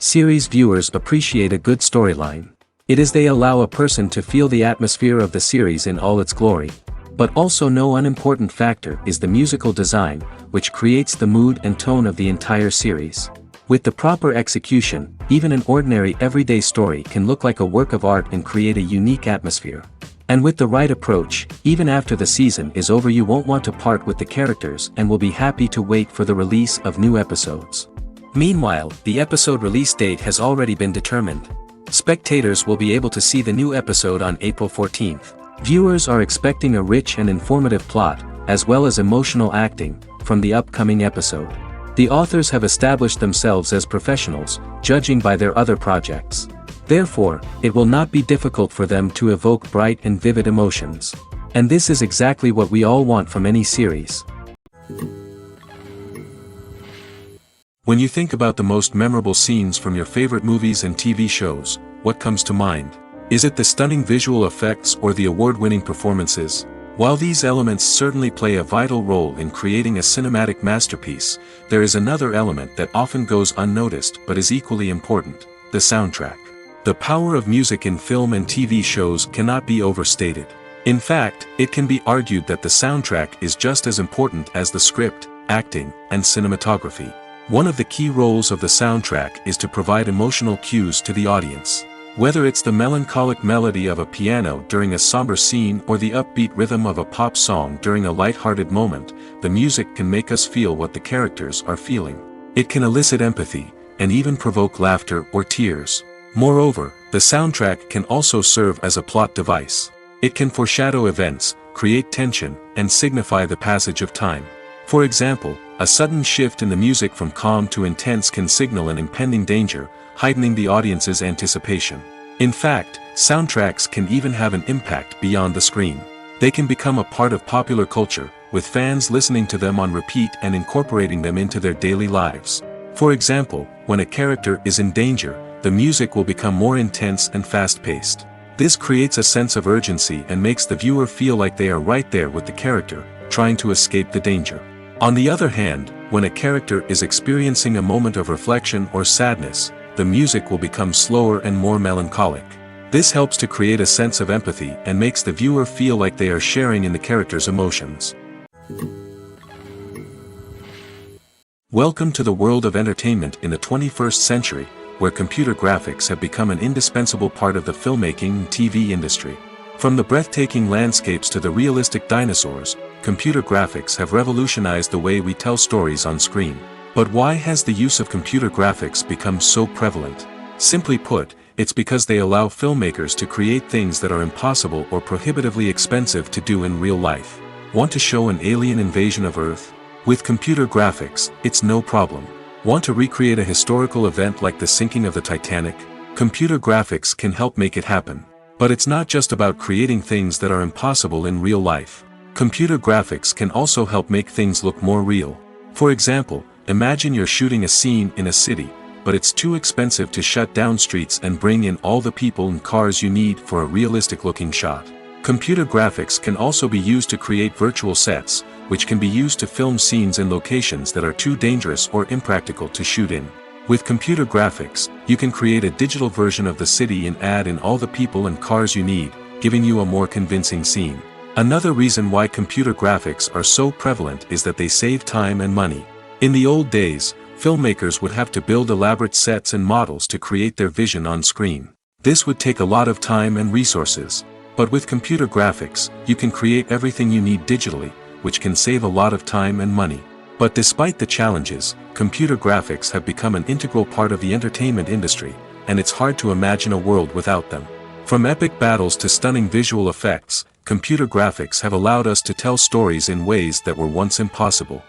Series viewers appreciate a good storyline. It is they allow a person to feel the atmosphere of the series in all its glory. But also no unimportant factor is the musical design, which creates the mood and tone of the entire series. With the proper execution, even an ordinary everyday story can look like a work of art and create a unique atmosphere. And with the right approach, even after the season is over you won't want to part with the characters and will be happy to wait for the release of new episodes. Meanwhile, the episode release date has already been determined. Spectators will be able to see the new episode on April 14th. Viewers are expecting a rich and informative plot, as well as emotional acting, from the upcoming episode. The authors have established themselves as professionals, judging by their other projects. Therefore, it will not be difficult for them to evoke bright and vivid emotions. And this is exactly what we all want from any series. When you think about the most memorable scenes from your favorite movies and TV shows, what comes to mind? Is it the stunning visual effects or the award-winning performances? While these elements certainly play a vital role in creating a cinematic masterpiece, there is another element that often goes unnoticed but is equally important: the soundtrack. The power of music in film and TV shows cannot be overstated. In fact, it can be argued that the soundtrack is just as important as the script, acting, and cinematography. One of the key roles of the soundtrack is to provide emotional cues to the audience. Whether it's the melancholic melody of a piano during a somber scene or the upbeat rhythm of a pop song during a light-hearted moment, the music can make us feel what the characters are feeling. It can elicit empathy, and even provoke laughter or tears. Moreover, the soundtrack can also serve as a plot device. It can foreshadow events, create tension, and signify the passage of time. For example, a sudden shift in the music from calm to intense can signal an impending danger, heightening the audience's anticipation. In fact, soundtracks can even have an impact beyond the screen. They can become a part of popular culture, with fans listening to them on repeat and incorporating them into their daily lives. For example, when a character is in danger, the music will become more intense and fast-paced. This creates a sense of urgency and makes the viewer feel like they are right there with the character, trying to escape the danger. On the other hand, when a character is experiencing a moment of reflection or sadness, the music will become slower and more melancholic. This helps to create a sense of empathy and makes the viewer feel like they are sharing in the character's emotions. Welcome to the world of entertainment in the 21st century, where computer graphics have become an indispensable part of the filmmaking and TV industry. From the breathtaking landscapes to the realistic dinosaurs, computer graphics have revolutionized the way we tell stories on screen. But why has the use of computer graphics become so prevalent? Simply put, it's because they allow filmmakers to create things that are impossible or prohibitively expensive to do in real life. Want to show an alien invasion of Earth? With computer graphics, it's no problem. Want to recreate a historical event like the sinking of the Titanic? Computer graphics can help make it happen. But it's not just about creating things that are impossible in real life. Computer graphics can also help make things look more real. For example, imagine you're shooting a scene in a city, but it's too expensive to shut down streets and bring in all the people and cars you need for a realistic-looking shot. Computer graphics can also be used to create virtual sets, which can be used to film scenes in locations that are too dangerous or impractical to shoot in. With computer graphics, you can create a digital version of the city and add in all the people and cars you need, giving you a more convincing scene. Another reason why computer graphics are so prevalent is that they save time and money. In the old days, filmmakers would have to build elaborate sets and models to create their vision on screen. This would take a lot of time and resources. But with computer graphics, you can create everything you need digitally, which can save a lot of time and money. But despite the challenges, computer graphics have become an integral part of the entertainment industry, and it's hard to imagine a world without them. From epic battles to stunning visual effects, computer graphics have allowed us to tell stories in ways that were once impossible.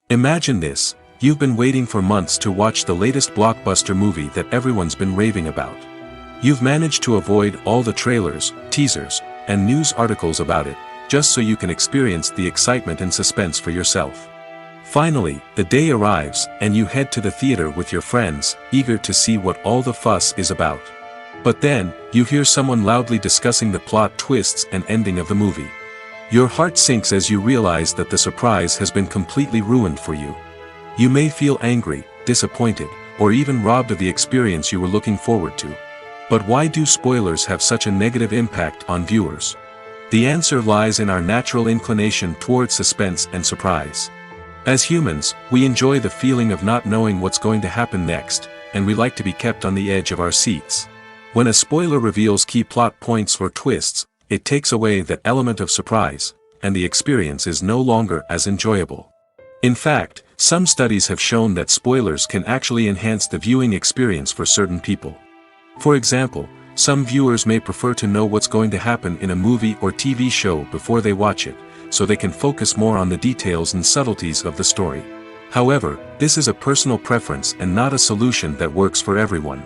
Imagine this: you've been waiting for months to watch the latest blockbuster movie that everyone's been raving about. You've managed to avoid all the trailers, teasers, and news articles about it, just so you can experience the excitement and suspense for yourself. Finally, the day arrives, and you head to the theater with your friends, eager to see what all the fuss is about. But then, you hear someone loudly discussing the plot twists and ending of the movie. Your heart sinks as you realize that the surprise has been completely ruined for you. You may feel angry, disappointed, or even robbed of the experience you were looking forward to. But why do spoilers have such a negative impact on viewers? The answer lies in our natural inclination toward suspense and surprise. As humans, we enjoy the feeling of not knowing what's going to happen next, and we like to be kept on the edge of our seats. When a spoiler reveals key plot points or twists, it takes away that element of surprise, and the experience is no longer as enjoyable. In fact, some studies have shown that spoilers can actually enhance the viewing experience for certain people. For example, some viewers may prefer to know what's going to happen in a movie or TV show before they watch it, so they can focus more on the details and subtleties of the story. However, this is a personal preference and not a solution that works for everyone.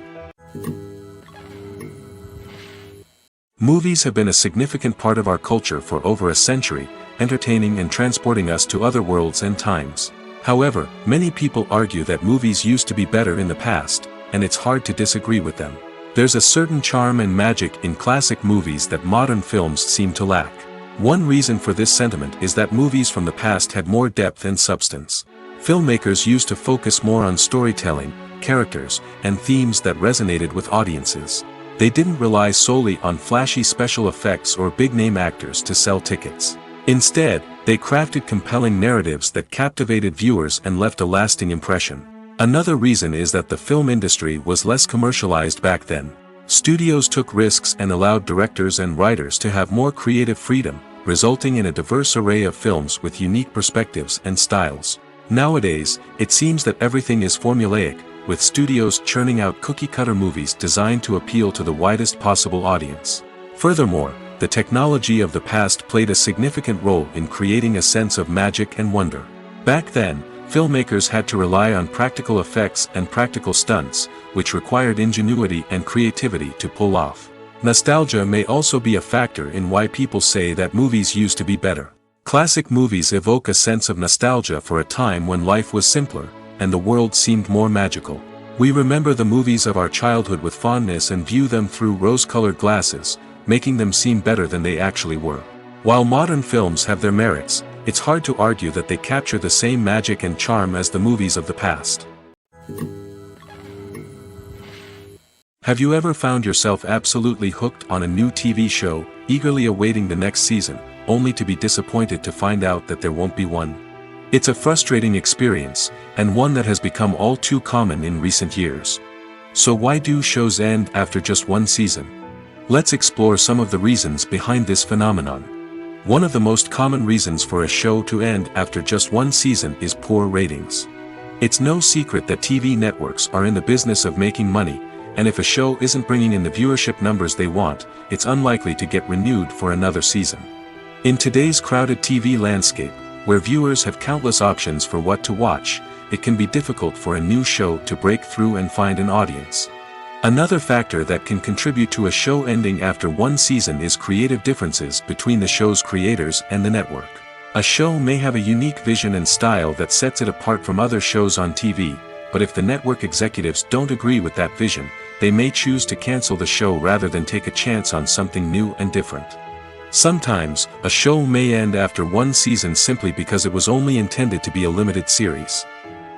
Movies have been a significant part of our culture for over a century, entertaining and transporting us to other worlds and times. However, many people argue that movies used to be better in the past, and it's hard to disagree with them. There's a certain charm and magic in classic movies that modern films seem to lack. One reason for this sentiment is that movies from the past had more depth and substance. Filmmakers used to focus more on storytelling, characters, and themes that resonated with audiences. They didn't rely solely on flashy special effects or big-name actors to sell tickets. Instead, they crafted compelling narratives that captivated viewers and left a lasting impression. Another reason is that the film industry was less commercialized back then. Studios took risks and allowed directors and writers to have more creative freedom, resulting in a diverse array of films with unique perspectives and styles. Nowadays, it seems that everything is formulaic, with studios churning out cookie-cutter movies designed to appeal to the widest possible audience. Furthermore, the technology of the past played a significant role in creating a sense of magic and wonder. Back then, filmmakers had to rely on practical effects and practical stunts, which required ingenuity and creativity to pull off. Nostalgia may also be a factor in why people say that movies used to be better. Classic movies evoke a sense of nostalgia for a time when life was simpler, and the world seemed more magical. We remember the movies of our childhood with fondness and view them through rose-colored glasses, making them seem better than they actually were. While modern films have their merits, it's hard to argue that they capture the same magic and charm as the movies of the past. Have you ever found yourself absolutely hooked on a new TV show, eagerly awaiting the next season, only to be disappointed to find out that there won't be one? It's a frustrating experience, and one that has become all too common in recent years. So why do shows end after just one season? Let's explore some of the reasons behind this phenomenon. One of the most common reasons for a show to end after just one season is poor ratings. It's no secret that TV networks are in the business of making money, and if a show isn't bringing in the viewership numbers they want, it's unlikely to get renewed for another season. In today's crowded TV landscape, where viewers have countless options for what to watch, it can be difficult for a new show to break through and find an audience. Another factor that can contribute to a show ending after one season is creative differences between the show's creators and the network. A show may have a unique vision and style that sets it apart from other shows on TV, but if the network executives don't agree with that vision, they may choose to cancel the show rather than take a chance on something new and different. Sometimes, a show may end after one season simply because it was only intended to be a limited series.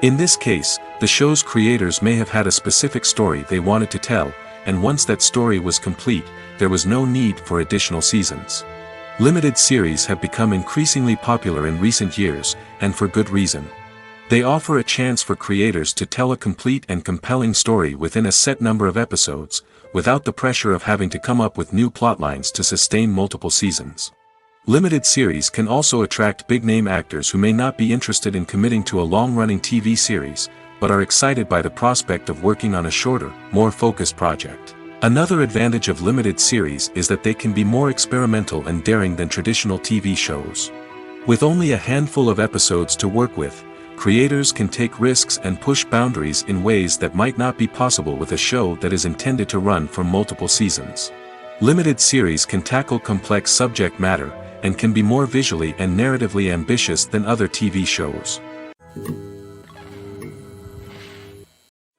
In this case, the show's creators may have had a specific story they wanted to tell, and once that story was complete, there was no need for additional seasons. Limited series have become increasingly popular in recent years, and for good reason. They offer a chance for creators to tell a complete and compelling story within a set number of episodes, without the pressure of having to come up with new plotlines to sustain multiple seasons. Limited series can also attract big-name actors who may not be interested in committing to a long-running TV series, but are excited by the prospect of working on a shorter, more focused project. Another advantage of limited series is that they can be more experimental and daring than traditional TV shows. With only a handful of episodes to work with, creators can take risks and push boundaries in ways that might not be possible with a show that is intended to run for multiple seasons. Limited series can tackle complex subject matter, and can be more visually and narratively ambitious than other TV shows.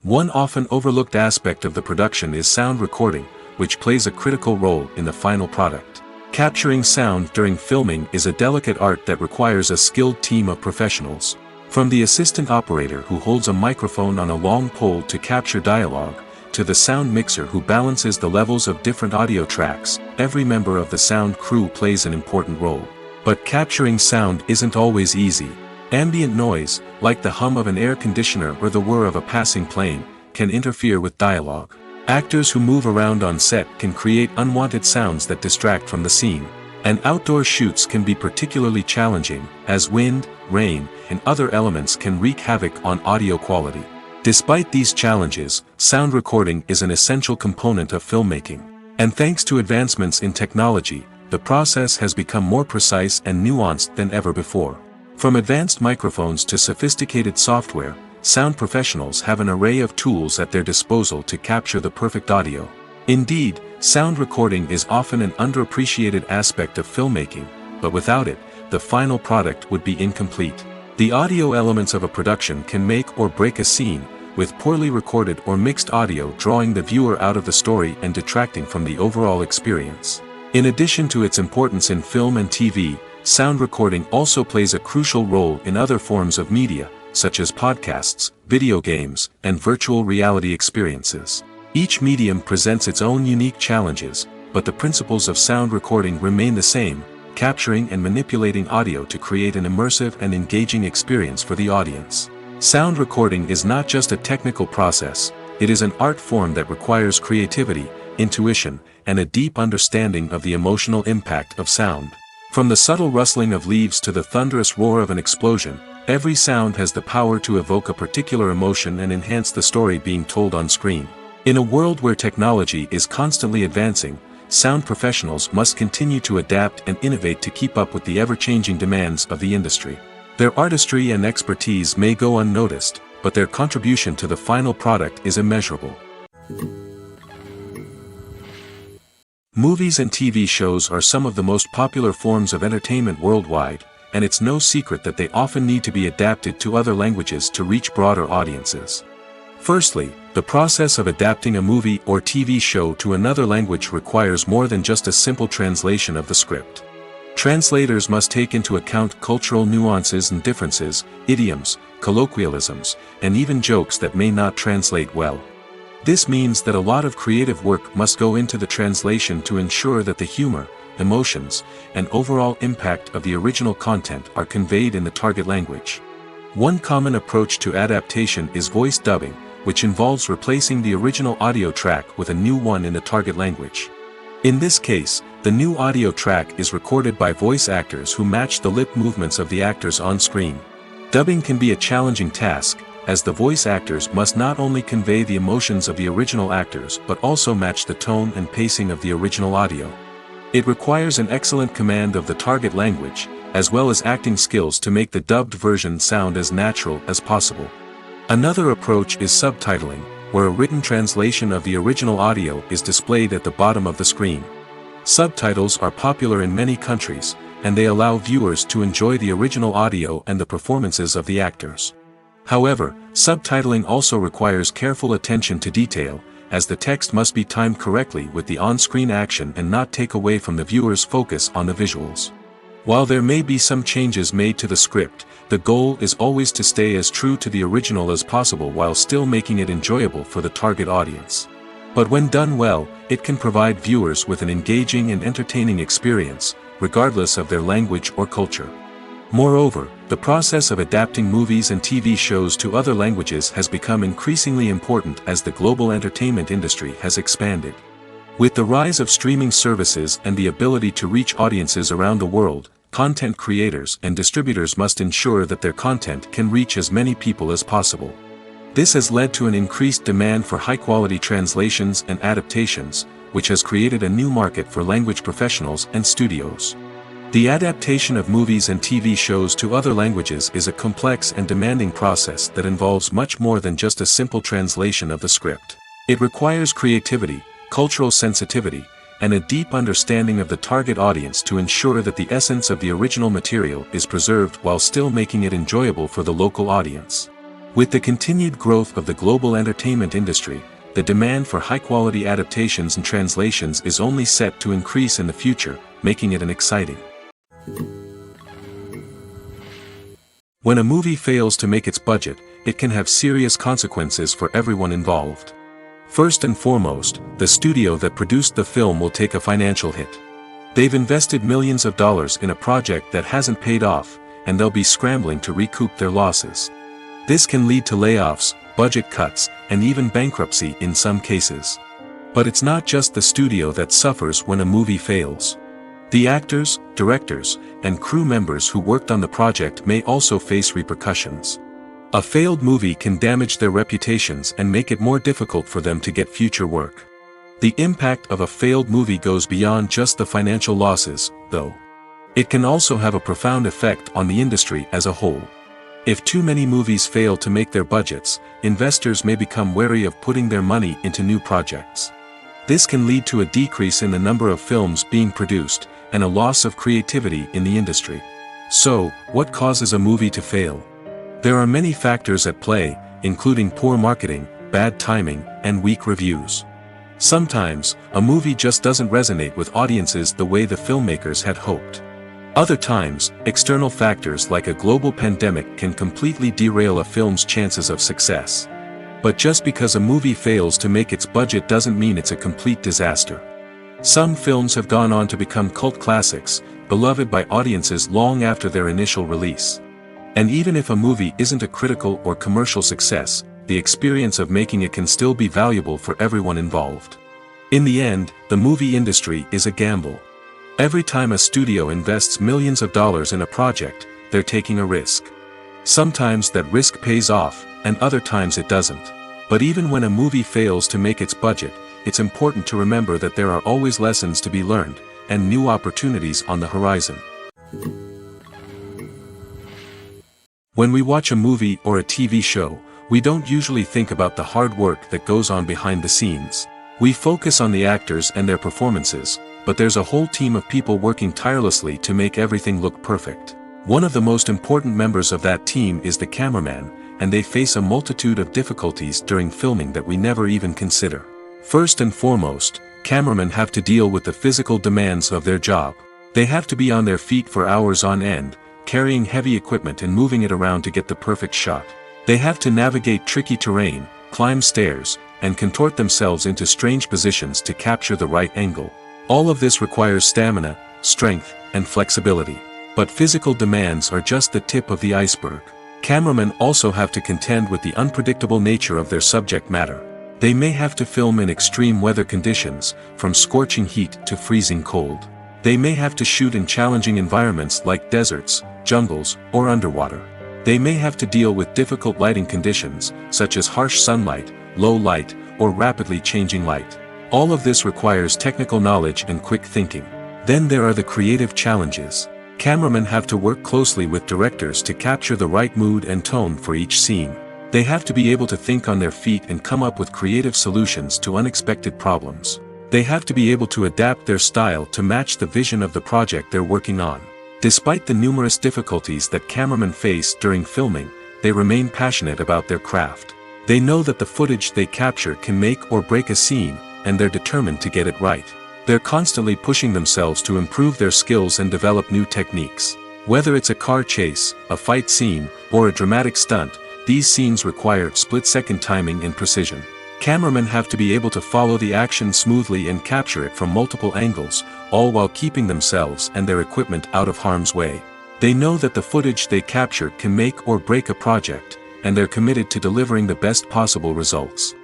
One often overlooked aspect of the production is sound recording, which plays a critical role in the final product. Capturing sound during filming is a delicate art that requires a skilled team of professionals. From the assistant operator who holds a microphone on a long pole to capture dialogue, to the sound mixer who balances the levels of different audio tracks, every member of the sound crew plays an important role. But capturing sound isn't always easy. Ambient noise, like the hum of an air conditioner or the whir of a passing plane, can interfere with dialogue. Actors who move around on set can create unwanted sounds that distract from the scene. And outdoor shoots can be particularly challenging, as wind, rain, and other elements can wreak havoc on audio quality. Despite these challenges, sound recording is an essential component of filmmaking. And thanks to advancements in technology, the process has become more precise and nuanced than ever before. From advanced microphones to sophisticated software, sound professionals have an array of tools at their disposal to capture the perfect audio. Indeed, sound recording is often an underappreciated aspect of filmmaking, but without it, the final product would be incomplete. The audio elements of a production can make or break a scene, with poorly recorded or mixed audio drawing the viewer out of the story and detracting from the overall experience. In addition to its importance in film and TV, sound recording also plays a crucial role in other forms of media, such as podcasts, video games, and virtual reality experiences. Each medium presents its own unique challenges, but the principles of sound recording remain the same, capturing and manipulating audio to create an immersive and engaging experience for the audience. Sound recording is not just a technical process, it is an art form that requires creativity, intuition, and a deep understanding of the emotional impact of sound. From the subtle rustling of leaves to the thunderous roar of an explosion, every sound has the power to evoke a particular emotion and enhance the story being told on screen. In a world where technology is constantly advancing, sound professionals must continue to adapt and innovate to keep up with the ever-changing demands of the industry. Their artistry and expertise may go unnoticed, but their contribution to the final product is immeasurable. Movies and TV shows are some of the most popular forms of entertainment worldwide, and it's no secret that they often need to be adapted to other languages to reach broader audiences. Firstly, the process of adapting a movie or TV show to another language requires more than just a simple translation of the script. Translators must take into account cultural nuances and differences, idioms, colloquialisms, and even jokes that may not translate well. This means that a lot of creative work must go into the translation to ensure that the humor, emotions, and overall impact of the original content are conveyed in the target language. One common approach to adaptation is voice dubbing, which involves replacing the original audio track with a new one in the target language. In this case, the new audio track is recorded by voice actors who match the lip movements of the actors on screen. Dubbing can be a challenging task, as the voice actors must not only convey the emotions of the original actors but also match the tone and pacing of the original audio. It requires an excellent command of the target language, as well as acting skills to make the dubbed version sound as natural as possible. Another approach is subtitling, where a written translation of the original audio is displayed at the bottom of the screen. Subtitles are popular in many countries, and they allow viewers to enjoy the original audio and the performances of the actors. However, subtitling also requires careful attention to detail, as the text must be timed correctly with the on-screen action and not take away from the viewer's focus on the visuals. While there may be some changes made to the script, the goal is always to stay as true to the original as possible while still making it enjoyable for the target audience. But when done well, it can provide viewers with an engaging and entertaining experience, regardless of their language or culture. Moreover, the process of adapting movies and TV shows to other languages has become increasingly important as the global entertainment industry has expanded. With the rise of streaming services and the ability to reach audiences around the world, content creators and distributors must ensure that their content can reach as many people as possible. This has led to an increased demand for high-quality translations and adaptations, which has created a new market for language professionals and studios. The adaptation of movies and TV shows to other languages is a complex and demanding process that involves much more than just a simple translation of the script. It requires creativity, cultural sensitivity, and a deep understanding of the target audience to ensure that the essence of the original material is preserved while still making it enjoyable for the local audience. With the continued growth of the global entertainment industry, the demand for high-quality adaptations and translations is only set to increase in the future, making it an exciting When a movie fails to make its budget, it can have serious consequences for everyone involved. First and foremost, the studio that produced the film will take a financial hit. They've invested millions of dollars in a project that hasn't paid off, and they'll be scrambling to recoup their losses. This can lead to layoffs, budget cuts, and even bankruptcy in some cases. But it's not just the studio that suffers when a movie fails. The actors, directors, and crew members who worked on the project may also face repercussions. A failed movie can damage their reputations and make it more difficult for them to get future work. The impact of a failed movie goes beyond just the financial losses, though. It can also have a profound effect on the industry as a whole. If too many movies fail to make their budgets, investors may become wary of putting their money into new projects. This can lead to a decrease in the number of films being produced, and a loss of creativity in the industry. So, what causes a movie to fail? There are many factors at play, including poor marketing, bad timing, and weak reviews. Sometimes, a movie just doesn't resonate with audiences the way the filmmakers had hoped. Other times, external factors like a global pandemic can completely derail a film's chances of success. But just because a movie fails to make its budget doesn't mean it's a complete disaster. Some films have gone on to become cult classics, beloved by audiences long after their initial release. And even if a movie isn't a critical or commercial success, the experience of making it can still be valuable for everyone involved. In the end, the movie industry is a gamble. Every time a studio invests millions of dollars in a project, they're taking a risk. Sometimes that risk pays off, and other times it doesn't. But even when a movie fails to make its budget, it's important to remember that there are always lessons to be learned, and new opportunities on the horizon. When we watch a movie or a TV show, we don't usually think about the hard work that goes on behind the scenes. We focus on the actors and their performances, but there's a whole team of people working tirelessly to make everything look perfect. One of the most important members of that team is the cameraman, and they face a multitude of difficulties during filming that we never even consider. First and foremost, cameramen have to deal with the physical demands of their job. They have to be on their feet for hours on end, carrying heavy equipment and moving it around to get the perfect shot. They have to navigate tricky terrain, climb stairs, and contort themselves into strange positions to capture the right angle. All of this requires stamina, strength, and flexibility. But physical demands are just the tip of the iceberg. Cameramen also have to contend with the unpredictable nature of their subject matter. They may have to film in extreme weather conditions, from scorching heat to freezing cold. They may have to shoot in challenging environments like deserts, jungles, or underwater. They may have to deal with difficult lighting conditions, such as harsh sunlight, low light, or rapidly changing light. All of this requires technical knowledge and quick thinking. Then there are the creative challenges. Cameramen have to work closely with directors to capture the right mood and tone for each scene. They have to be able to think on their feet and come up with creative solutions to unexpected problems. They have to be able to adapt their style to match the vision of the project they're working on. Despite the numerous difficulties that cameramen face during filming, they remain passionate about their craft. They know that the footage they capture can make or break a scene, and they're determined to get it right. They're constantly pushing themselves to improve their skills and develop new techniques. Whether it's a car chase, a fight scene, or a dramatic stunt, these scenes require split-second timing and precision. Cameramen have to be able to follow the action smoothly and capture it from multiple angles, all while keeping themselves and their equipment out of harm's way. They know that the footage they capture can make or break a project, and they're committed to delivering the best possible results.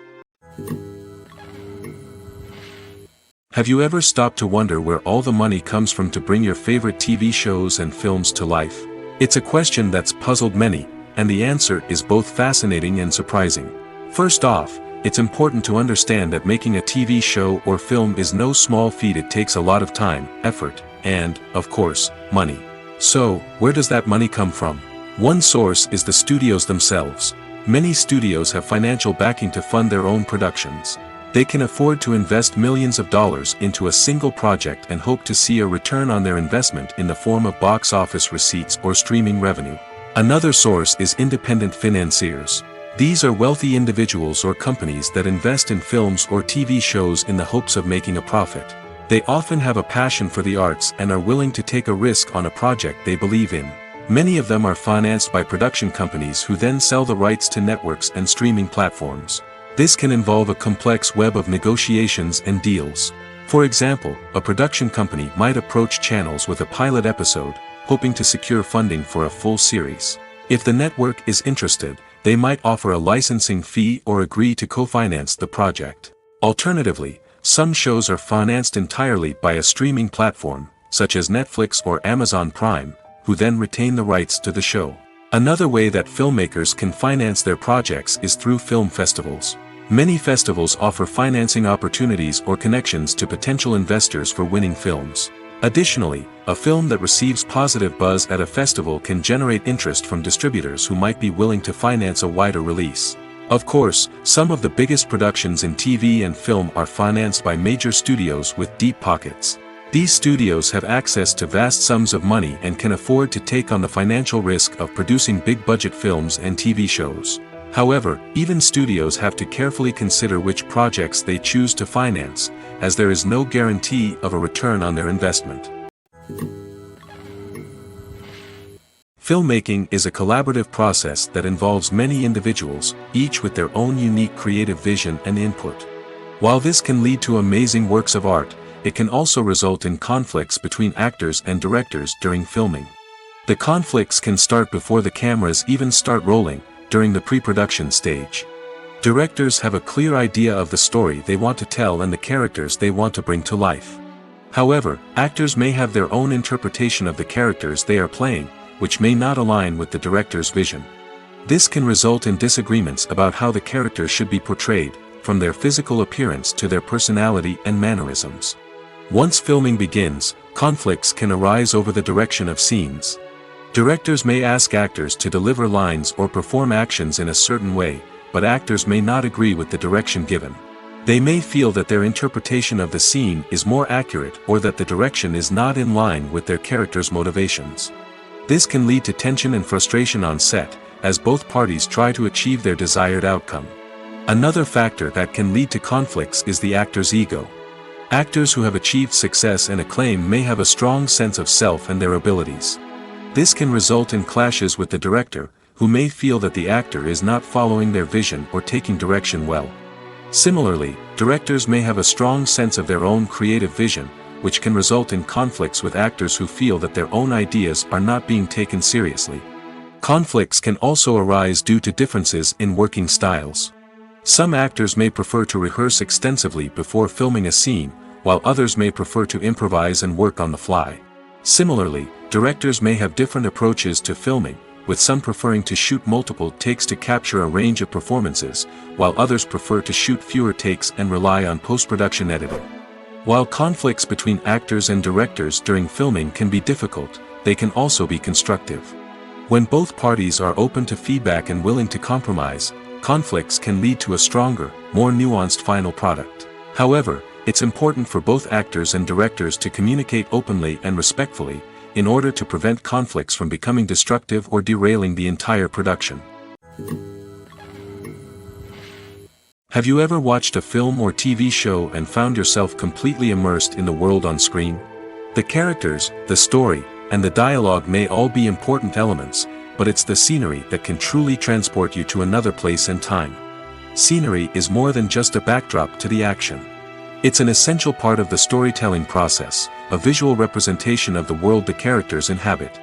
Have you ever stopped to wonder where all the money comes from to bring your favorite TV shows and films to life? It's a question that's puzzled many, and the answer is both fascinating and surprising. First off, it's important to understand that making a TV show or film is no small feat. It takes a lot of time, effort, and, of course, money. So, where does that money come from? One source is the studios themselves. Many studios have financial backing to fund their own productions. They can afford to invest millions of dollars into a single project and hope to see a return on their investment in the form of box office receipts or streaming revenue. Another source is independent financiers. These are wealthy individuals or companies that invest in films or TV shows in the hopes of making a profit. They often have a passion for the arts and are willing to take a risk on a project they believe in. Many of them are financed by production companies who then sell the rights to networks and streaming platforms. This can involve a complex web of negotiations and deals. For example, a production company might approach channels with a pilot episode, hoping to secure funding for a full series. If the network is interested, they might offer a licensing fee or agree to co-finance the project. Alternatively, some shows are financed entirely by a streaming platform, such as Netflix or Amazon Prime, who then retain the rights to the show. Another way that filmmakers can finance their projects is through film festivals. Many festivals offer financing opportunities or connections to potential investors for winning films. Additionally, a film that receives positive buzz at a festival can generate interest from distributors who might be willing to finance a wider release. Of course, some of the biggest productions in TV and film are financed by major studios with deep pockets. These studios have access to vast sums of money and can afford to take on the financial risk of producing big-budget films and TV shows. However, even studios have to carefully consider which projects they choose to finance, as there is no guarantee of a return on their investment. Filmmaking is a collaborative process that involves many individuals, each with their own unique creative vision and input. While this can lead to amazing works of art, it can also result in conflicts between actors and directors during filming. The conflicts can start before the cameras even start rolling, during the pre-production stage. Directors have a clear idea of the story they want to tell and the characters they want to bring to life. However, actors may have their own interpretation of the characters they are playing, which may not align with the director's vision. This can result in disagreements about how the characters should be portrayed, from their physical appearance to their personality and mannerisms. Once filming begins, conflicts can arise over the direction of scenes. Directors may ask actors to deliver lines or perform actions in a certain way, but actors may not agree with the direction given. They may feel that their interpretation of the scene is more accurate or that the direction is not in line with their character's motivations. This can lead to tension and frustration on set, as both parties try to achieve their desired outcome. Another factor that can lead to conflicts is the actor's ego. Actors who have achieved success and acclaim may have a strong sense of self and their abilities. This can result in clashes with the director, who may feel that the actor is not following their vision or taking direction well. Similarly, directors may have a strong sense of their own creative vision, which can result in conflicts with actors who feel that their own ideas are not being taken seriously. Conflicts can also arise due to differences in working styles. Some actors may prefer to rehearse extensively before filming a scene, while others may prefer to improvise and work on the fly. Similarly, directors may have different approaches to filming, with some preferring to shoot multiple takes to capture a range of performances, while others prefer to shoot fewer takes and rely on post-production editing. While conflicts between actors and directors during filming can be difficult, they can also be constructive. When both parties are open to feedback and willing to compromise, conflicts can lead to a stronger, more nuanced final product. However, it's important for both actors and directors to communicate openly and respectfully, in order to prevent conflicts from becoming destructive or derailing the entire production. Have you ever watched a film or TV show and found yourself completely immersed in the world on screen? The characters, the story, and the dialogue may all be important elements, but it's the scenery that can truly transport you to another place and time. Scenery is more than just a backdrop to the action. It's an essential part of the storytelling process, a visual representation of the world the characters inhabit.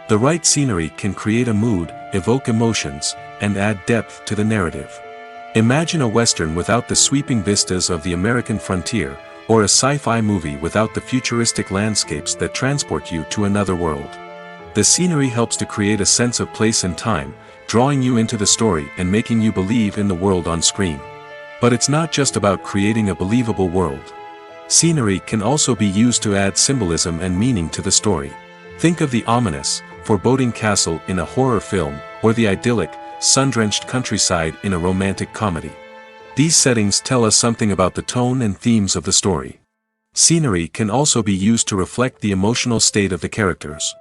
The right scenery can create a mood, evoke emotions, and add depth to the narrative. Imagine a Western without the sweeping vistas of the American frontier, or a sci-fi movie without the futuristic landscapes that transport you to another world. The scenery helps to create a sense of place and time, drawing you into the story and making you believe in the world on screen. But it's not just about creating a believable world. Scenery can also be used to add symbolism and meaning to the story. Think of the ominous, foreboding castle in a horror film, or the idyllic, sun-drenched countryside in a romantic comedy. These settings tell us something about the tone and themes of the story. Scenery can also be used to reflect the emotional state of the characters.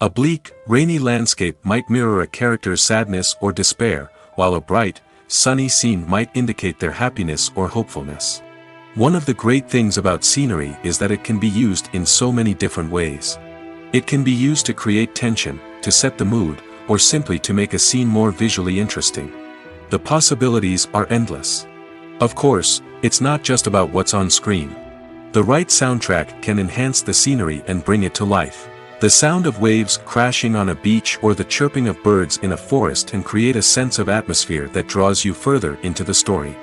A bleak, rainy landscape might mirror a character's sadness or despair, while a bright, sunny scene might indicate their happiness or hopefulness. One of the great things about scenery is that it can be used in so many different ways. It can be used to create tension, to set the mood, or simply to make a scene more visually interesting. The possibilities are endless. Of course, it's not just about what's on screen. The right soundtrack can enhance the scenery and bring it to life. The sound of waves crashing on a beach or the chirping of birds in a forest can create a sense of atmosphere that draws you further into the story.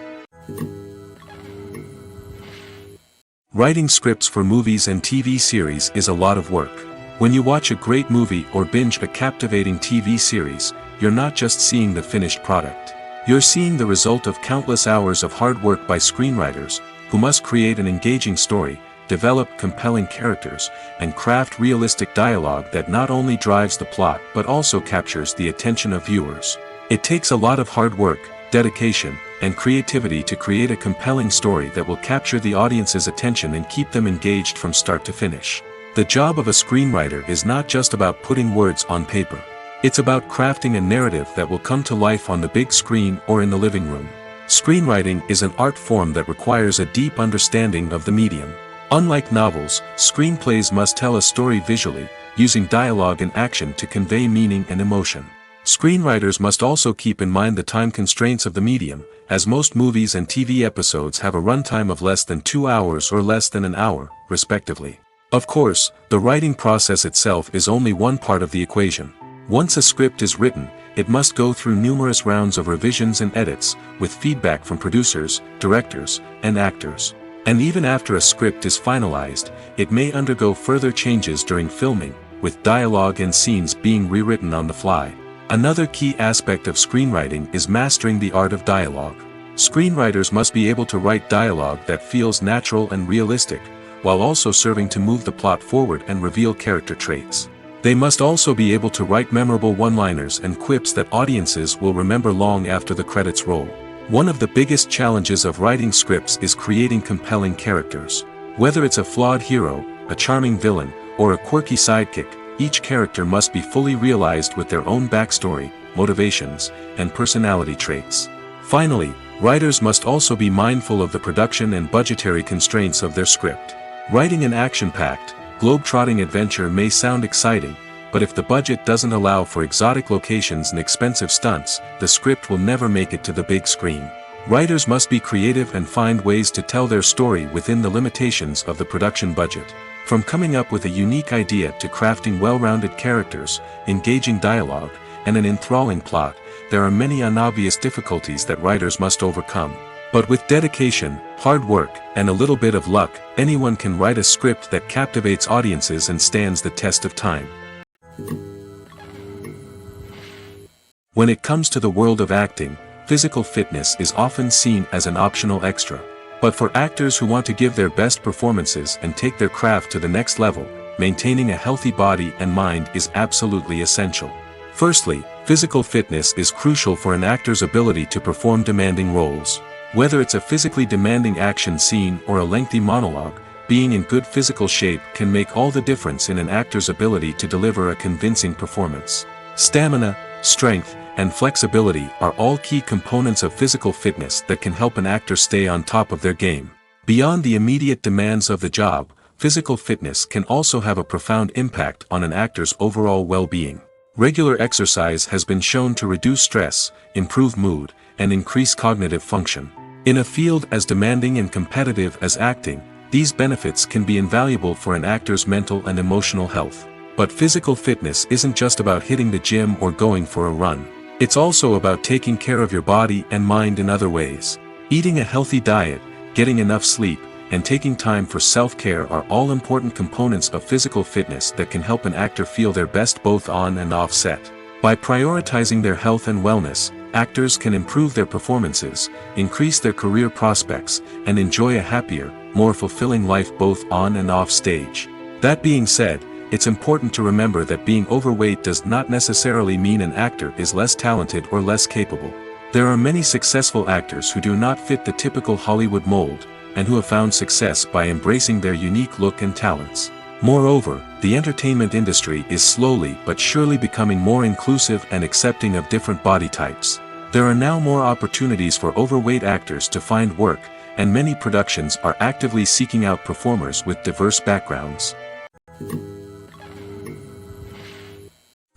Writing scripts for movies and TV series is a lot of work. When you watch a great movie or binge a captivating TV series, you're not just seeing the finished product. You're seeing the result of countless hours of hard work by screenwriters, who must create an engaging story, develop compelling characters, and craft realistic dialogue that not only drives the plot but also captures the attention of viewers. It takes a lot of hard work, dedication, and creativity to create a compelling story that will capture the audience's attention and keep them engaged from start to finish. The job of a screenwriter is not just about putting words on paper. It's about crafting a narrative that will come to life on the big screen or in the living room. Screenwriting is an art form that requires a deep understanding of the medium. Unlike novels, screenplays must tell a story visually, using dialogue and action to convey meaning and emotion. Screenwriters must also keep in mind the time constraints of the medium, as most movies and TV episodes have a runtime of less than 2 hours or less than an hour, respectively. Of course, the writing process itself is only one part of the equation. Once a script is written, it must go through numerous rounds of revisions and edits, with feedback from producers, directors, and actors. And even after a script is finalized, it may undergo further changes during filming, with dialogue and scenes being rewritten on the fly. Another key aspect of screenwriting is mastering the art of dialogue. Screenwriters must be able to write dialogue that feels natural and realistic, while also serving to move the plot forward and reveal character traits. They must also be able to write memorable one-liners and quips that audiences will remember long after the credits roll. One of the biggest challenges of writing scripts is creating compelling characters. Whether it's a flawed hero, a charming villain, or a quirky sidekick, each character must be fully realized with their own backstory, motivations, and personality traits. Finally, writers must also be mindful of the production and budgetary constraints of their script. Writing an action-packed, globe-trotting adventure may sound exciting, but if the budget doesn't allow for exotic locations and expensive stunts, the script will never make it to the big screen. Writers must be creative and find ways to tell their story within the limitations of the production budget. From coming up with a unique idea to crafting well-rounded characters, engaging dialogue, and an enthralling plot, there are many unobvious difficulties that writers must overcome. But with dedication, hard work, and a little bit of luck, anyone can write a script that captivates audiences and stands the test of time. When it comes to the world of acting, physical fitness is often seen as an optional extra. But for actors who want to give their best performances and take their craft to the next level, maintaining a healthy body and mind is absolutely essential. Firstly, physical fitness is crucial for an actor's ability to perform demanding roles. Whether it's a physically demanding action scene or a lengthy monologue, being in good physical shape can make all the difference in an actor's ability to deliver a convincing performance. Stamina, strength, and flexibility are all key components of physical fitness that can help an actor stay on top of their game. Beyond the immediate demands of the job, physical fitness can also have a profound impact on an actor's overall well-being. Regular exercise has been shown to reduce stress, improve mood, and increase cognitive function. In a field as demanding and competitive as acting, these benefits can be invaluable for an actor's mental and emotional health. But physical fitness isn't just about hitting the gym or going for a run. It's also about taking care of your body and mind in other ways. Eating a healthy diet, getting enough sleep, and taking time for self-care are all important components of physical fitness that can help an actor feel their best both on and off set. By prioritizing their health and wellness, actors can improve their performances, increase their career prospects, and enjoy a happier, more fulfilling life both on and off stage. That being said, it's important to remember that being overweight does not necessarily mean an actor is less talented or less capable. There are many successful actors who do not fit the typical Hollywood mold, and who have found success by embracing their unique look and talents. Moreover, the entertainment industry is slowly but surely becoming more inclusive and accepting of different body types. There are now more opportunities for overweight actors to find work, and many productions are actively seeking out performers with diverse backgrounds.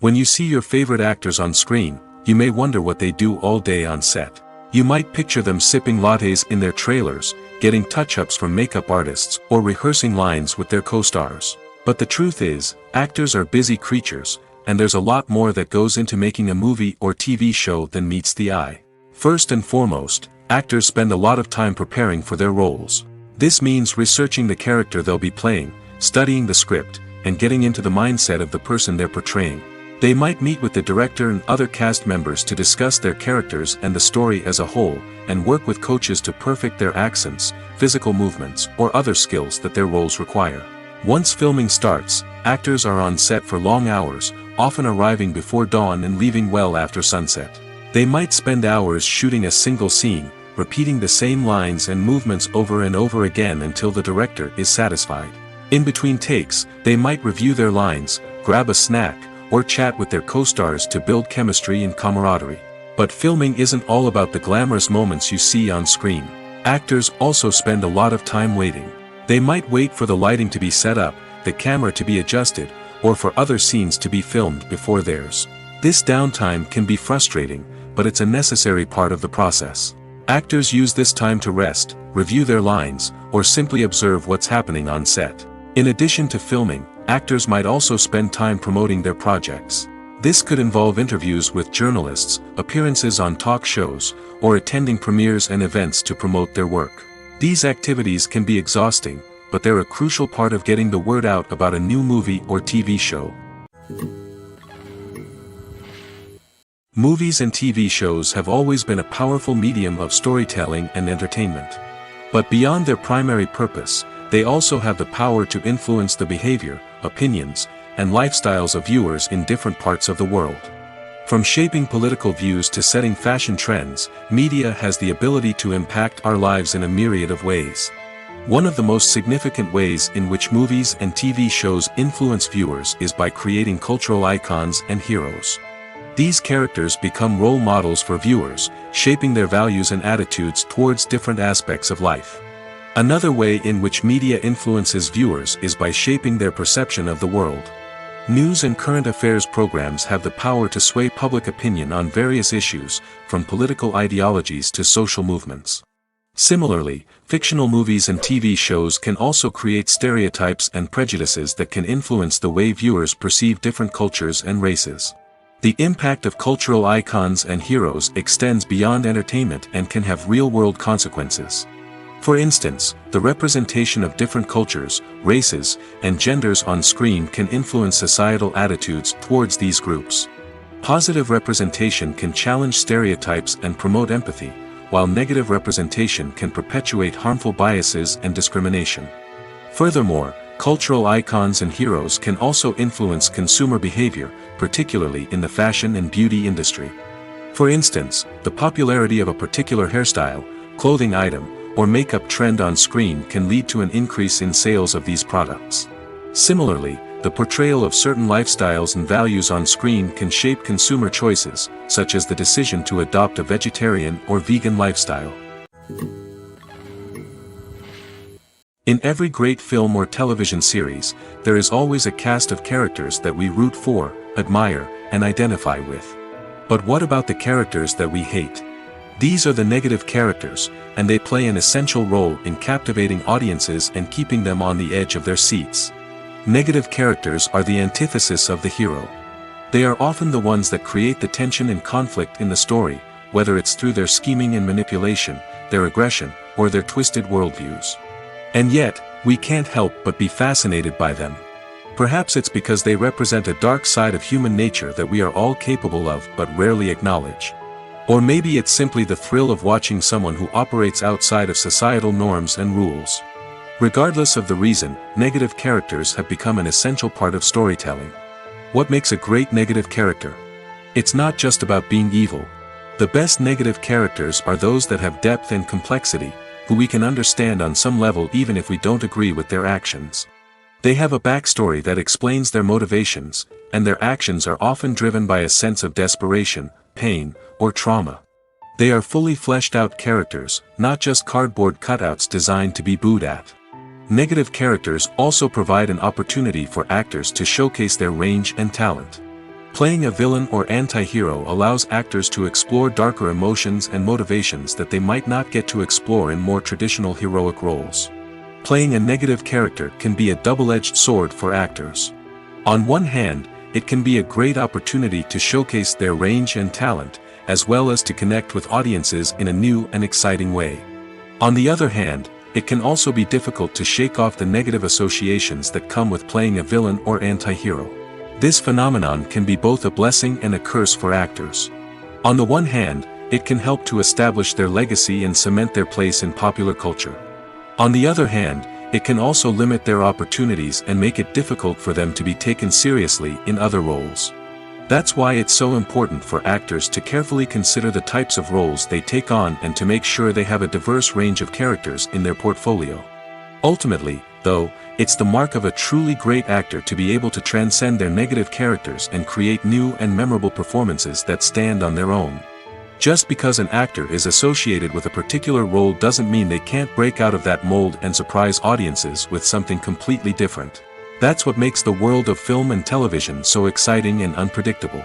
When you see your favorite actors on screen, you may wonder what they do all day on set. You might picture them sipping lattes in their trailers, getting touch-ups from makeup artists, or rehearsing lines with their co-stars. But the truth is, actors are busy creatures, and there's a lot more that goes into making a movie or TV show than meets the eye. First and foremost, actors spend a lot of time preparing for their roles. This means researching the character they'll be playing, studying the script, and getting into the mindset of the person they're portraying. They might meet with the director and other cast members to discuss their characters and the story as a whole, and work with coaches to perfect their accents, physical movements, or other skills that their roles require. Once filming starts, actors are on set for long hours, often arriving before dawn and leaving well after sunset. They might spend hours shooting a single scene, repeating the same lines and movements over and over again until the director is satisfied. In between takes, they might review their lines, grab a snack, or chat with their co-stars to build chemistry and camaraderie. But filming isn't all about the glamorous moments you see on screen. Actors also spend a lot of time waiting. They might wait for the lighting to be set up, the camera to be adjusted, or for other scenes to be filmed before theirs. This downtime can be frustrating, but it's a necessary part of the process. Actors use this time to rest, review their lines, or simply observe what's happening on set. In addition to filming, actors might also spend time promoting their projects. This could involve interviews with journalists, appearances on talk shows, or attending premieres and events to promote their work. These activities can be exhausting, but they're a crucial part of getting the word out about a new movie or TV show. Movies and TV shows have always been a powerful medium of storytelling and entertainment. But beyond their primary purpose, they also have the power to influence the behavior, opinions, and lifestyles of viewers in different parts of the world. From shaping political views to setting fashion trends, media has the ability to impact our lives in a myriad of ways. One of the most significant ways in which movies and TV shows influence viewers is by creating cultural icons and heroes. These characters become role models for viewers, shaping their values and attitudes towards different aspects of life. Another way in which media influences viewers is by shaping their perception of the world. News and current affairs programs have the power to sway public opinion on various issues, from political ideologies to social movements. Similarly, fictional movies and TV shows can also create stereotypes and prejudices that can influence the way viewers perceive different cultures and races. The impact of cultural icons and heroes extends beyond entertainment and can have real-world consequences. For instance, the representation of different cultures, races, and genders on screen can influence societal attitudes towards these groups. Positive representation can challenge stereotypes and promote empathy, while negative representation can perpetuate harmful biases and discrimination. Furthermore, cultural icons and heroes can also influence consumer behavior, particularly in the fashion and beauty industry. For instance, the popularity of a particular hairstyle, clothing item, or makeup trend on screen can lead to an increase in sales of these products. Similarly, the portrayal of certain lifestyles and values on screen can shape consumer choices, such as the decision to adopt a vegetarian or vegan lifestyle. In every great film or television series, there is always a cast of characters that we root for, admire, and identify with. But what about the characters that we hate? These are the negative characters, and they play an essential role in captivating audiences and keeping them on the edge of their seats. Negative characters are the antithesis of the hero. They are often the ones that create the tension and conflict in the story, whether it's through their scheming and manipulation, their aggression, or their twisted worldviews. And yet, we can't help but be fascinated by them. Perhaps it's because they represent a dark side of human nature that we are all capable of but rarely acknowledge. Or maybe it's simply the thrill of watching someone who operates outside of societal norms and rules. Regardless of the reason, negative characters have become an essential part of storytelling. What makes a great negative character? It's not just about being evil. The best negative characters are those that have depth and complexity, who we can understand on some level even if we don't agree with their actions. They have a backstory that explains their motivations, and their actions are often driven by a sense of desperation, pain, or trauma. They are fully fleshed out characters, not just cardboard cutouts designed to be booed at. Negative characters also provide an opportunity for actors to showcase their range and talent. Playing a villain or anti-hero allows actors to explore darker emotions and motivations that they might not get to explore in more traditional heroic roles. Playing a negative character can be a double-edged sword for actors. On one hand, it can be a great opportunity to showcase their range and talent, as well as to connect with audiences in a new and exciting way. On the other hand, it can also be difficult to shake off the negative associations that come with playing a villain or anti-hero. This phenomenon can be both a blessing and a curse for actors. On the one hand, it can help to establish their legacy and cement their place in popular culture. On the other hand, it can also limit their opportunities and make it difficult for them to be taken seriously in other roles. That's why it's so important for actors to carefully consider the types of roles they take on and to make sure they have a diverse range of characters in their portfolio. Ultimately, though, it's the mark of a truly great actor to be able to transcend their negative characters and create new and memorable performances that stand on their own. Just because an actor is associated with a particular role doesn't mean they can't break out of that mold and surprise audiences with something completely different. That's what makes the world of film and television so exciting and unpredictable.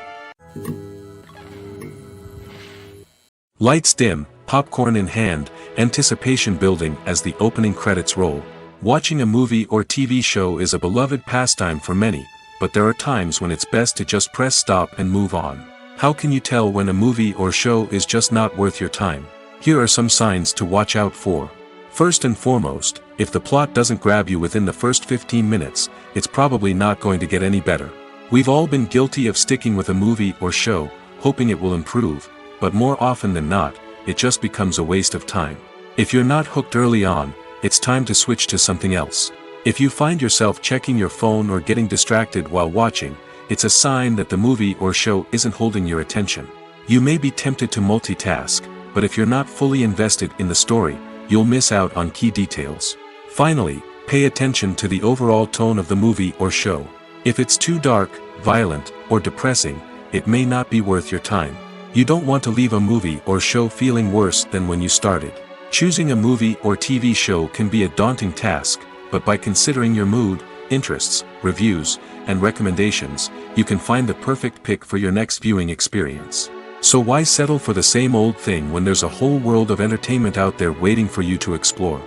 Lights dim, popcorn in hand, anticipation building as the opening credits roll. Watching a movie or TV show is a beloved pastime for many, but there are times when it's best to just press stop and move on. How can you tell when a movie or show is just not worth your time? Here are some signs to watch out for. First and foremost, if the plot doesn't grab you within the first 15 minutes, it's probably not going to get any better. We've all been guilty of sticking with a movie or show, hoping it will improve, but more often than not, it just becomes a waste of time. If you're not hooked early on, it's time to switch to something else. If you find yourself checking your phone or getting distracted while watching, it's a sign that the movie or show isn't holding your attention. You may be tempted to multitask, but if you're not fully invested in the story, you'll miss out on key details. Finally, pay attention to the overall tone of the movie or show. If it's too dark, violent, or depressing, it may not be worth your time. You don't want to leave a movie or show feeling worse than when you started. Choosing a movie or TV show can be a daunting task, but by considering your mood, interests, reviews, and recommendations, you can find the perfect pick for your next viewing experience. So why settle for the same old thing when there's a whole world of entertainment out there waiting for you to explore?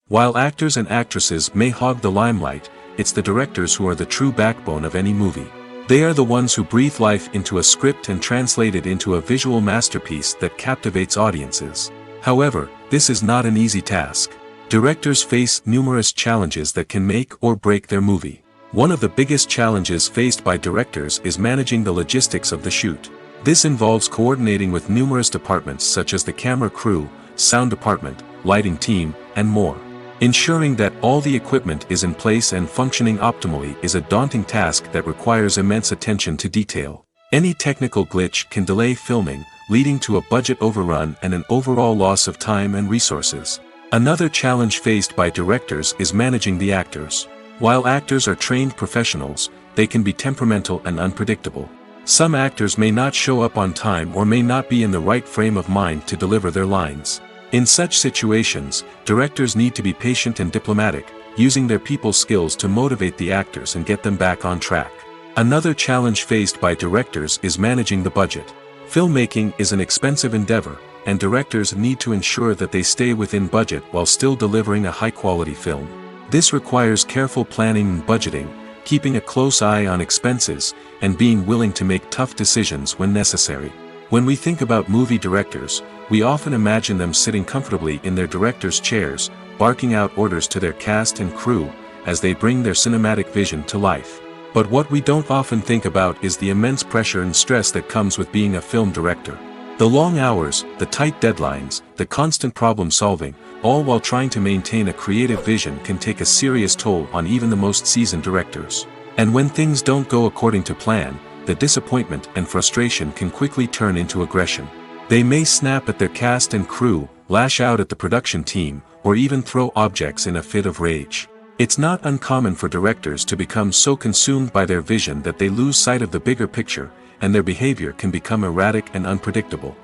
While actors and actresses may hog the limelight, it's the directors who are the true backbone of any movie. They are the ones who breathe life into a script and translate it into a visual masterpiece that captivates audiences. However, this is not an easy task. Directors face numerous challenges that can make or break their movie. One of the biggest challenges faced by directors is managing the logistics of the shoot. This involves coordinating with numerous departments such as the camera crew, sound department, lighting team, and more. Ensuring that all the equipment is in place and functioning optimally is a daunting task that requires immense attention to detail. Any technical glitch can delay filming, leading to a budget overrun and an overall loss of time and resources. Another challenge faced by directors is managing the actors. While actors are trained professionals, they can be temperamental and unpredictable. Some actors may not show up on time or may not be in the right frame of mind to deliver their lines. In such situations, directors need to be patient and diplomatic, using their people skills to motivate the actors and get them back on track. Another challenge faced by directors is managing the budget. Filmmaking is an expensive endeavor, and directors need to ensure that they stay within budget while still delivering a high-quality film. This requires careful planning and budgeting, keeping a close eye on expenses, and being willing to make tough decisions when necessary. When we think about movie directors, we often imagine them sitting comfortably in their director's chairs, barking out orders to their cast and crew, as they bring their cinematic vision to life. But what we don't often think about is the immense pressure and stress that comes with being a film director. The long hours, the tight deadlines, the constant problem solving, all while trying to maintain a creative vision can take a serious toll on even the most seasoned directors. And when things don't go according to plan, the disappointment and frustration can quickly turn into aggression. They may snap at their cast and crew, lash out at the production team, or even throw objects in a fit of rage. It's not uncommon for directors to become so consumed by their vision that they lose sight of the bigger picture, and their behavior can become erratic and unpredictable.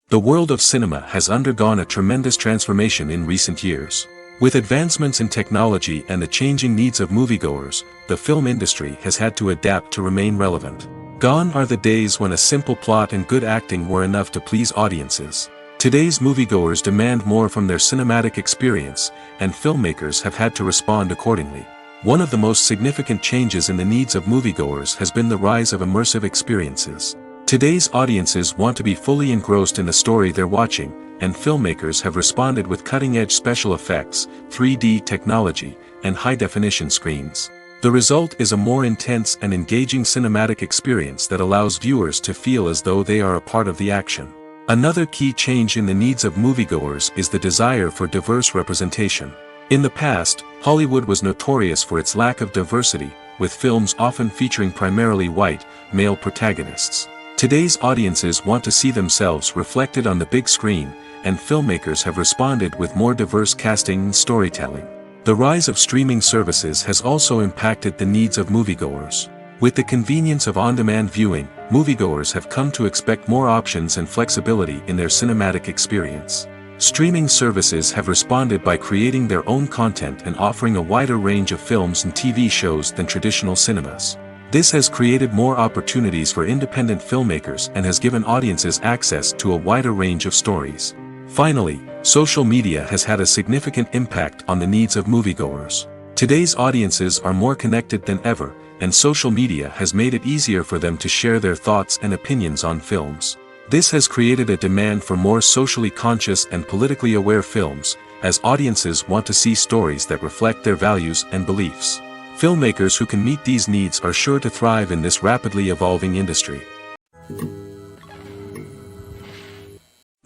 The world of cinema has undergone a tremendous transformation in recent years. With advancements in technology and the changing needs of moviegoers, the film industry has had to adapt to remain relevant. Gone are the days when a simple plot and good acting were enough to please audiences. Today's moviegoers demand more from their cinematic experience, and filmmakers have had to respond accordingly. One of the most significant changes in the needs of moviegoers has been the rise of immersive experiences. Today's audiences want to be fully engrossed in the story they're watching, and filmmakers have responded with cutting-edge special effects, 3D technology, and high-definition screens. The result is a more intense and engaging cinematic experience that allows viewers to feel as though they are a part of the action. Another key change in the needs of moviegoers is the desire for diverse representation. In the past, Hollywood was notorious for its lack of diversity, with films often featuring primarily white, male protagonists. Today's audiences want to see themselves reflected on the big screen, and filmmakers have responded with more diverse casting and storytelling. The rise of streaming services has also impacted the needs of moviegoers. With the convenience of on-demand viewing, moviegoers have come to expect more options and flexibility in their cinematic experience. Streaming services have responded by creating their own content and offering a wider range of films and TV shows than traditional cinemas. This has created more opportunities for independent filmmakers and has given audiences access to a wider range of stories. Finally, social media has had a significant impact on the needs of moviegoers. Today's audiences are more connected than ever, and social media has made it easier for them to share their thoughts and opinions on films. This has created a demand for more socially conscious and politically aware films, as audiences want to see stories that reflect their values and beliefs. Filmmakers who can meet these needs are sure to thrive in this rapidly evolving industry.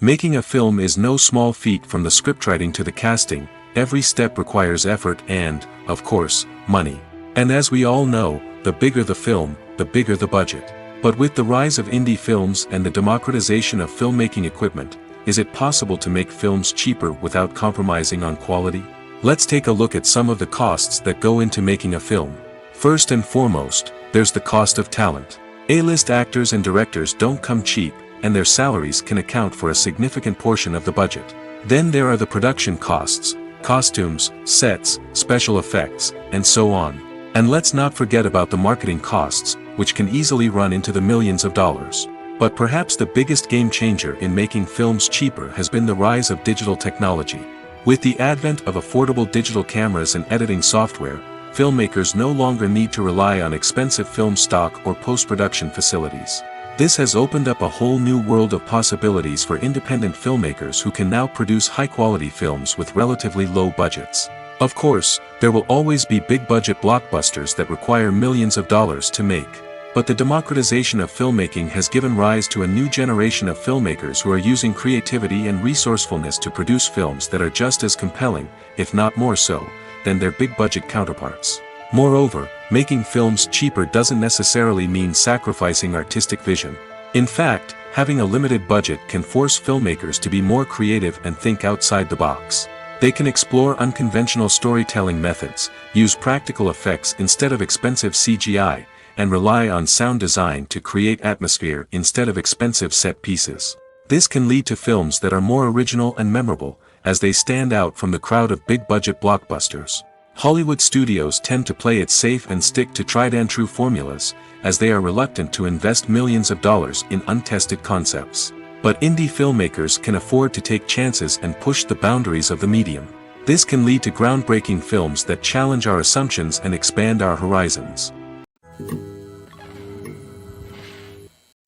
Making a film is no small feat. From the scriptwriting to the casting, every step requires effort and, of course, money. And as we all know, the bigger the film, the bigger the budget. But with the rise of indie films and the democratization of filmmaking equipment, is it possible to make films cheaper without compromising on quality? Let's take a look at some of the costs that go into making a film. First and foremost, there's the cost of talent. A-list actors and directors don't come cheap, and their salaries can account for a significant portion of the budget. Then there are the production costs, costumes, sets, special effects, and so on. And let's not forget about the marketing costs, which can easily run into the millions of dollars. But perhaps the biggest game changer in making films cheaper has been the rise of digital technology. With the advent of affordable digital cameras and editing software, filmmakers no longer need to rely on expensive film stock or post-production facilities. This has opened up a whole new world of possibilities for independent filmmakers who can now produce high-quality films with relatively low budgets. Of course, there will always be big-budget blockbusters that require millions of dollars to make. But the democratization of filmmaking has given rise to a new generation of filmmakers who are using creativity and resourcefulness to produce films that are just as compelling, if not more so, than their big-budget counterparts. Moreover, making films cheaper doesn't necessarily mean sacrificing artistic vision. In fact, having a limited budget can force filmmakers to be more creative and think outside the box. They can explore unconventional storytelling methods, use practical effects instead of expensive CGI, and rely on sound design to create atmosphere instead of expensive set pieces. This can lead to films that are more original and memorable, as they stand out from the crowd of big-budget blockbusters. Hollywood studios tend to play it safe and stick to tried-and-true formulas, as they are reluctant to invest millions of dollars in untested concepts. But indie filmmakers can afford to take chances and push the boundaries of the medium. This can lead to groundbreaking films that challenge our assumptions and expand our horizons.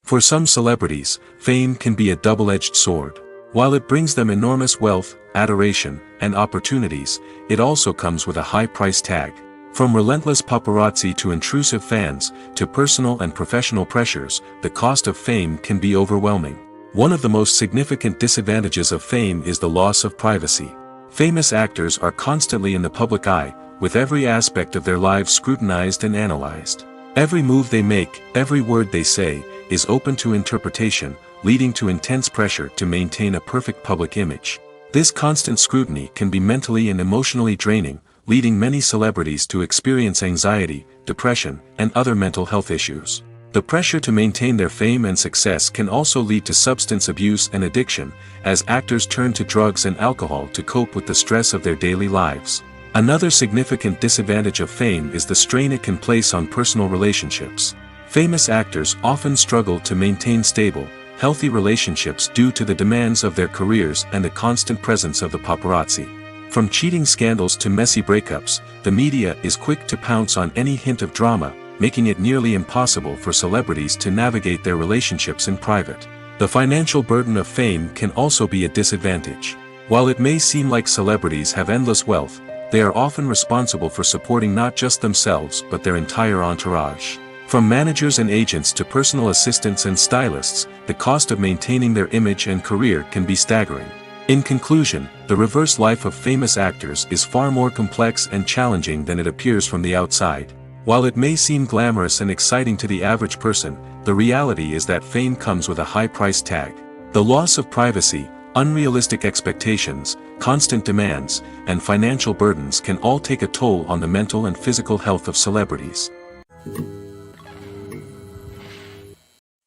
For some celebrities, fame can be a double-edged sword. While it brings them enormous wealth, adoration, and opportunities, it also comes with a high price tag. From relentless paparazzi to intrusive fans, to personal and professional pressures, the cost of fame can be overwhelming. One of the most significant disadvantages of fame is the loss of privacy. Famous actors are constantly in the public eye, with every aspect of their lives scrutinized and analyzed. Every move they make, every word they say, is open to interpretation, leading to intense pressure to maintain a perfect public image. This constant scrutiny can be mentally and emotionally draining, leading many celebrities to experience anxiety, depression, and other mental health issues. The pressure to maintain their fame and success can also lead to substance abuse and addiction, as actors turn to drugs and alcohol to cope with the stress of their daily lives. Another significant disadvantage of fame is the strain it can place on personal relationships. Famous actors often struggle to maintain stable, healthy relationships due to the demands of their careers and the constant presence of the paparazzi. From cheating scandals to messy breakups, the media is quick to pounce on any hint of drama, making it nearly impossible for celebrities to navigate their relationships in private. The financial burden of fame can also be a disadvantage. While it may seem like celebrities have endless wealth, they are often responsible for supporting not just themselves but their entire entourage. From managers and agents to personal assistants and stylists, the cost of maintaining their image and career can be staggering. In conclusion, the reverse life of famous actors is far more complex and challenging than it appears from the outside. While it may seem glamorous and exciting to the average person, the reality is that fame comes with a high price tag. The loss of privacy, unrealistic expectations, constant demands, and financial burdens can all take a toll on the mental and physical health of celebrities.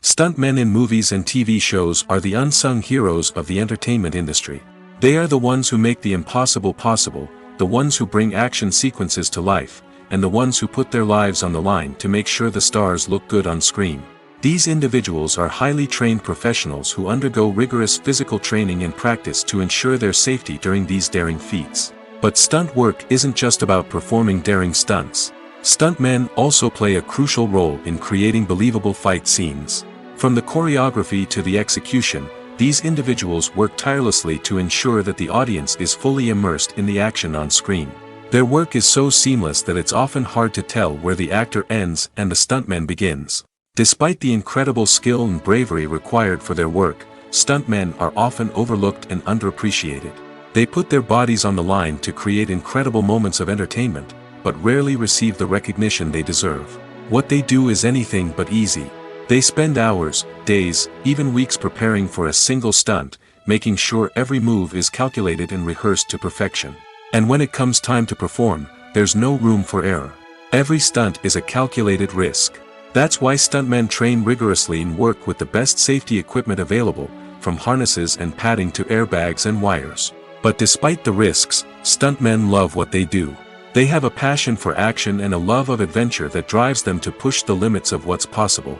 Stuntmen in movies and TV shows are the unsung heroes of the entertainment industry. They are the ones who make the impossible possible, the ones who bring action sequences to life, and the ones who put their lives on the line to make sure the stars look good on screen. These individuals are highly trained professionals who undergo rigorous physical training and practice to ensure their safety during these daring feats. But stunt work isn't just about performing daring stunts. Stuntmen also play a crucial role in creating believable fight scenes. From the choreography to the execution, these individuals work tirelessly to ensure that the audience is fully immersed in the action on screen. Their work is so seamless that it's often hard to tell where the actor ends and the stuntman begins. Despite the incredible skill and bravery required for their work, stuntmen are often overlooked and underappreciated. They put their bodies on the line to create incredible moments of entertainment, but rarely receive the recognition they deserve. What they do is anything but easy. They spend hours, days, even weeks preparing for a single stunt, making sure every move is calculated and rehearsed to perfection. And when it comes time to perform, there's no room for error. Every stunt is a calculated risk. That's why stuntmen train rigorously and work with the best safety equipment available, from harnesses and padding to airbags and wires. But despite the risks, stuntmen love what they do. They have a passion for action and a love of adventure that drives them to push the limits of what's possible.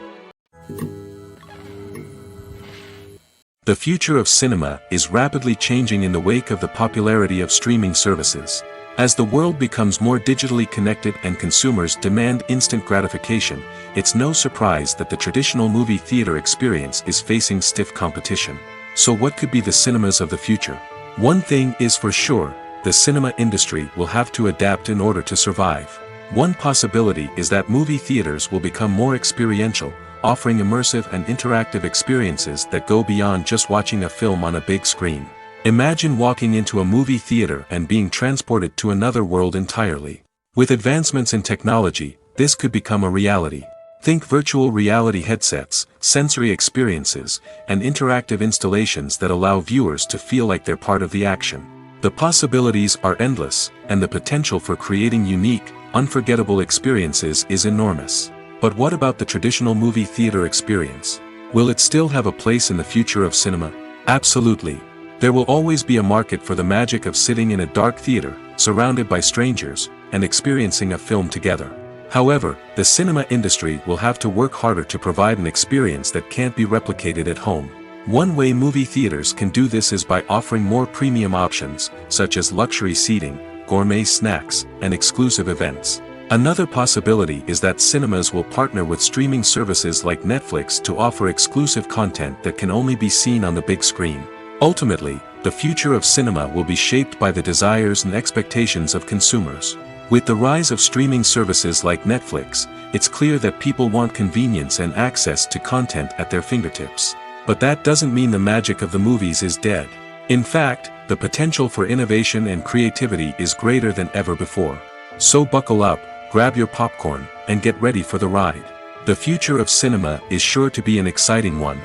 The future of cinema is rapidly changing in the wake of the popularity of streaming services. As the world becomes more digitally connected and consumers demand instant gratification, it's no surprise that the traditional movie theater experience is facing stiff competition. So what could be the cinemas of the future? One thing is for sure, the cinema industry will have to adapt in order to survive. One possibility is that movie theaters will become more experiential, offering immersive and interactive experiences that go beyond just watching a film on a big screen. Imagine walking into a movie theater and being transported to another world entirely. With advancements in technology, this could become a reality. Think virtual reality headsets, sensory experiences, and interactive installations that allow viewers to feel like they're part of the action. The possibilities are endless, and the potential for creating unique, unforgettable experiences is enormous. But what about the traditional movie theater experience? Will it still have a place in the future of cinema? Absolutely. There will always be a market for the magic of sitting in a dark theater, surrounded by strangers, and experiencing a film together. However, the cinema industry will have to work harder to provide an experience that can't be replicated at home. One way movie theaters can do this is by offering more premium options, such as luxury seating, gourmet snacks, and exclusive events. Another possibility is that cinemas will partner with streaming services like Netflix to offer exclusive content that can only be seen on the big screen. Ultimately, the future of cinema will be shaped by the desires and expectations of consumers. With the rise of streaming services like Netflix, it's clear that people want convenience and access to content at their fingertips. But that doesn't mean the magic of the movies is dead. In fact, the potential for innovation and creativity is greater than ever before. So buckle up, grab your popcorn, and get ready for the ride. The future of cinema is sure to be an exciting one.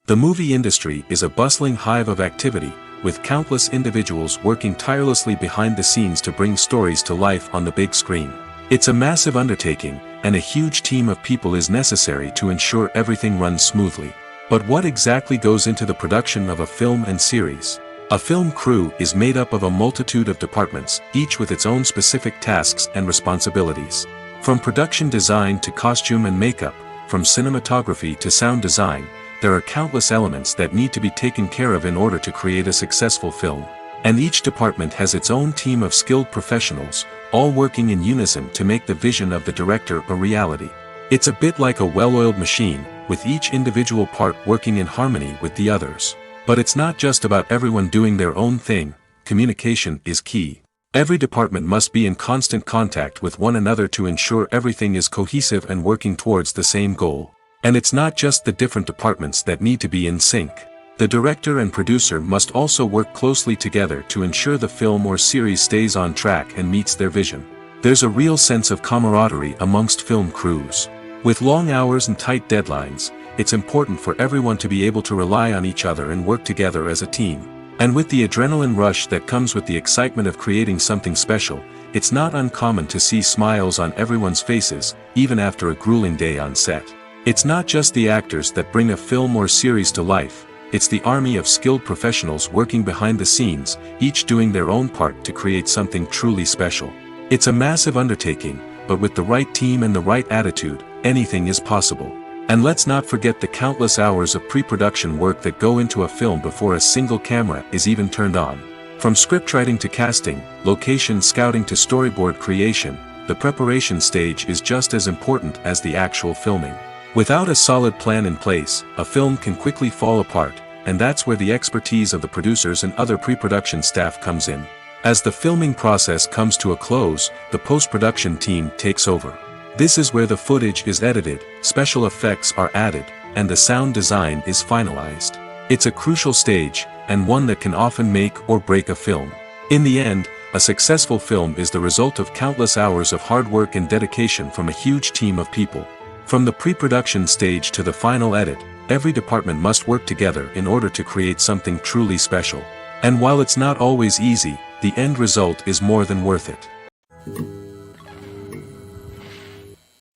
The movie industry is a bustling hive of activity, with countless individuals working tirelessly behind the scenes to bring stories to life on the big screen. It's a massive undertaking, and a huge team of people is necessary to ensure everything runs smoothly. But what exactly goes into the production of a film and series? A film crew is made up of a multitude of departments, each with its own specific tasks and responsibilities. From production design to costume and makeup, from cinematography to sound design, there are countless elements that need to be taken care of in order to create a successful film. And each department has its own team of skilled professionals, all working in unison to make the vision of the director a reality. It's a bit like a well-oiled machine, with each individual part working in harmony with the others. But it's not just about everyone doing their own thing. Communication is key. Every department must be in constant contact with one another to ensure everything is cohesive and working towards the same goal. And it's not just the different departments that need to be in sync. The director and producer must also work closely together to ensure the film or series stays on track and meets their vision. There's a real sense of camaraderie amongst film crews. With long hours and tight deadlines, it's important for everyone to be able to rely on each other and work together as a team. And with the adrenaline rush that comes with the excitement of creating something special, it's not uncommon to see smiles on everyone's faces, even after a grueling day on set. It's not just the actors that bring a film or series to life, it's the army of skilled professionals working behind the scenes, each doing their own part to create something truly special. It's a massive undertaking, but with the right team and the right attitude, anything is possible. And let's not forget the countless hours of pre-production work that go into a film before a single camera is even turned on. From scriptwriting to casting, location scouting to storyboard creation, the preparation stage is just as important as the actual filming. Without a solid plan in place, a film can quickly fall apart, and that's where the expertise of the producers and other pre-production staff comes in. As the filming process comes to a close, the post-production team takes over. This is where the footage is edited, special effects are added, and the sound design is finalized. It's a crucial stage, and one that can often make or break a film. In the end, a successful film is the result of countless hours of hard work and dedication from a huge team of people. From the pre-production stage to the final edit, every department must work together in order to create something truly special. And while it's not always easy, the end result is more than worth it.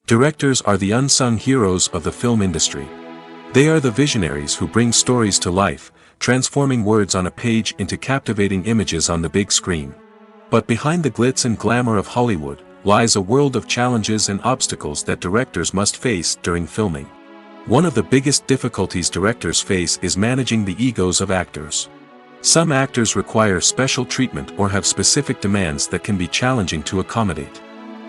Directors are the unsung heroes of the film industry. They are the visionaries who bring stories to life, transforming words on a page into captivating images on the big screen. But behind the glitz and glamour of Hollywood, lies a world of challenges and obstacles that directors must face during filming. One of the biggest difficulties directors face is managing the egos of actors. Some actors require special treatment or have specific demands that can be challenging to accommodate.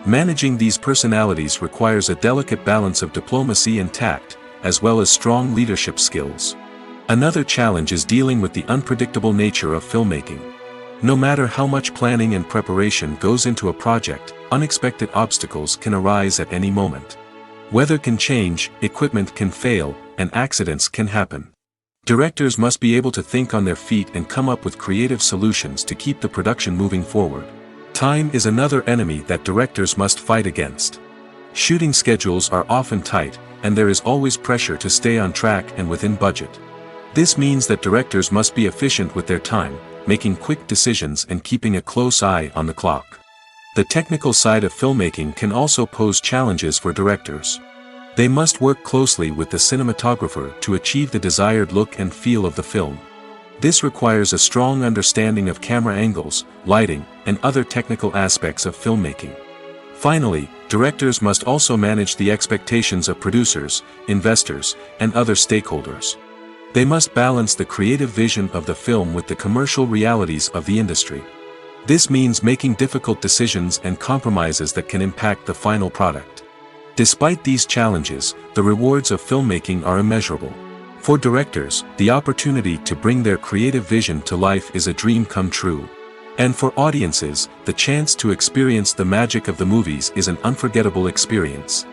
Managing these personalities requires a delicate balance of diplomacy and tact, as well as strong leadership skills. Another challenge is dealing with the unpredictable nature of filmmaking. No matter how much planning and preparation goes into a project, unexpected obstacles can arise at any moment. Weather can change, equipment can fail, and accidents can happen. Directors must be able to think on their feet and come up with creative solutions to keep the production moving forward. Time is another enemy that directors must fight against. Shooting schedules are often tight, and there is always pressure to stay on track and within budget. This means that directors must be efficient with their time, making quick decisions and keeping a close eye on the clock. The technical side of filmmaking can also pose challenges for directors. They must work closely with the cinematographer to achieve the desired look and feel of the film. This requires a strong understanding of camera angles, lighting, and other technical aspects of filmmaking. Finally, directors must also manage the expectations of producers, investors, and other stakeholders. They must balance the creative vision of the film with the commercial realities of the industry. This means making difficult decisions and compromises that can impact the final product. Despite these challenges, the rewards of filmmaking are immeasurable. For directors, the opportunity to bring their creative vision to life is a dream come true. And for audiences, the chance to experience the magic of the movies is an unforgettable experience.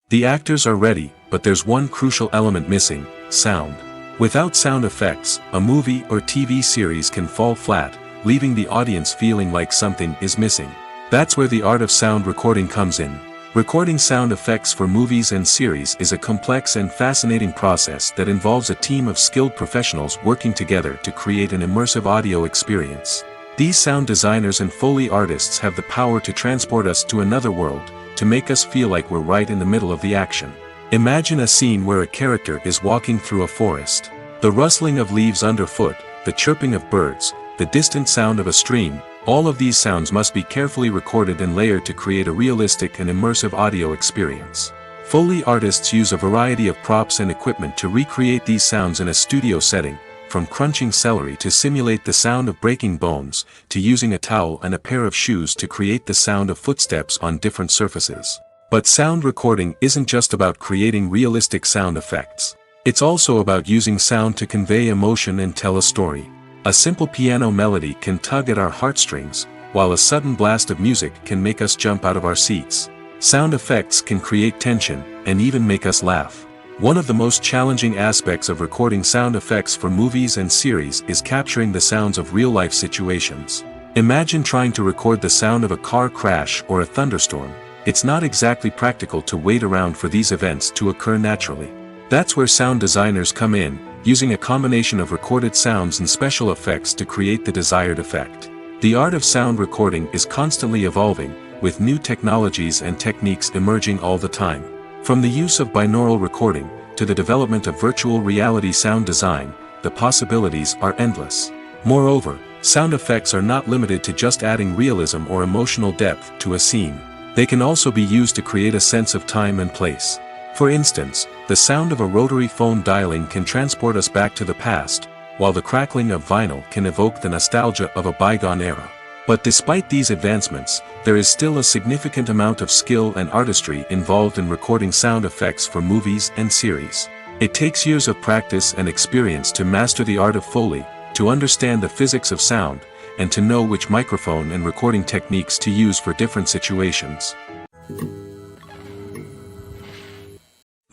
The actors are ready, but there's one crucial element missing: sound. Without sound effects, a movie or TV series can fall flat, leaving the audience feeling like something is missing. That's where the art of sound recording comes in. Recording sound effects for movies and series is a complex and fascinating process that involves a team of skilled professionals working together to create an immersive audio experience. These sound designers and Foley artists have the power to transport us to another world, to make us feel like we're right in the middle of the action. Imagine a scene where a character is walking through a forest. The rustling of leaves underfoot, the chirping of birds, the distant sound of a stream, all of these sounds must be carefully recorded and layered to create a realistic and immersive audio experience. Foley artists use a variety of props and equipment to recreate these sounds in a studio setting, from crunching celery to simulate the sound of breaking bones, to using a towel and a pair of shoes to create the sound of footsteps on different surfaces. But sound recording isn't just about creating realistic sound effects. It's also about using sound to convey emotion and tell a story. A simple piano melody can tug at our heartstrings, while a sudden blast of music can make us jump out of our seats. Sound effects can create tension, and even make us laugh. One of the most challenging aspects of recording sound effects for movies and series is capturing the sounds of real-life situations. Imagine trying to record the sound of a car crash or a thunderstorm. It's not exactly practical to wait around for these events to occur naturally. That's where sound designers come in, using a combination of recorded sounds and special effects to create the desired effect. The art of sound recording is constantly evolving, with new technologies and techniques emerging all the time. From the use of binaural recording, to the development of virtual reality sound design, the possibilities are endless. Moreover, sound effects are not limited to just adding realism or emotional depth to a scene. They can also be used to create a sense of time and place. For instance, the sound of a rotary phone dialing can transport us back to the past, while the crackling of vinyl can evoke the nostalgia of a bygone era. But despite these advancements, there is still a significant amount of skill and artistry involved in recording sound effects for movies and series. It takes years of practice and experience to master the art of Foley, to understand the physics of sound, and to know which microphone and recording techniques to use for different situations.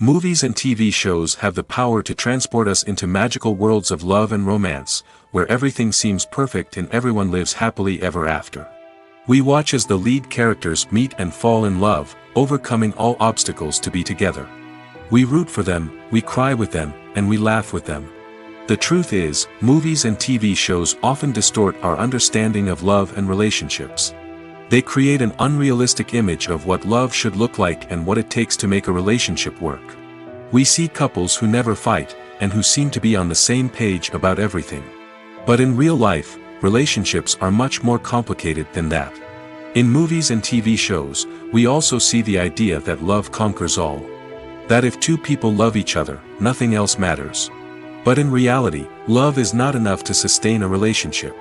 Movies and TV shows have the power to transport us into magical worlds of love and romance, where everything seems perfect and everyone lives happily ever after. We watch as the lead characters meet and fall in love, overcoming all obstacles to be together. We root for them, we cry with them, and we laugh with them. The truth is, movies and TV shows often distort our understanding of love and relationships. They create an unrealistic image of what love should look like and what it takes to make a relationship work. We see couples who never fight, and who seem to be on the same page about everything. But in real life, relationships are much more complicated than that. In movies and TV shows, we also see the idea that love conquers all. That if two people love each other, nothing else matters. But in reality, love is not enough to sustain a relationship.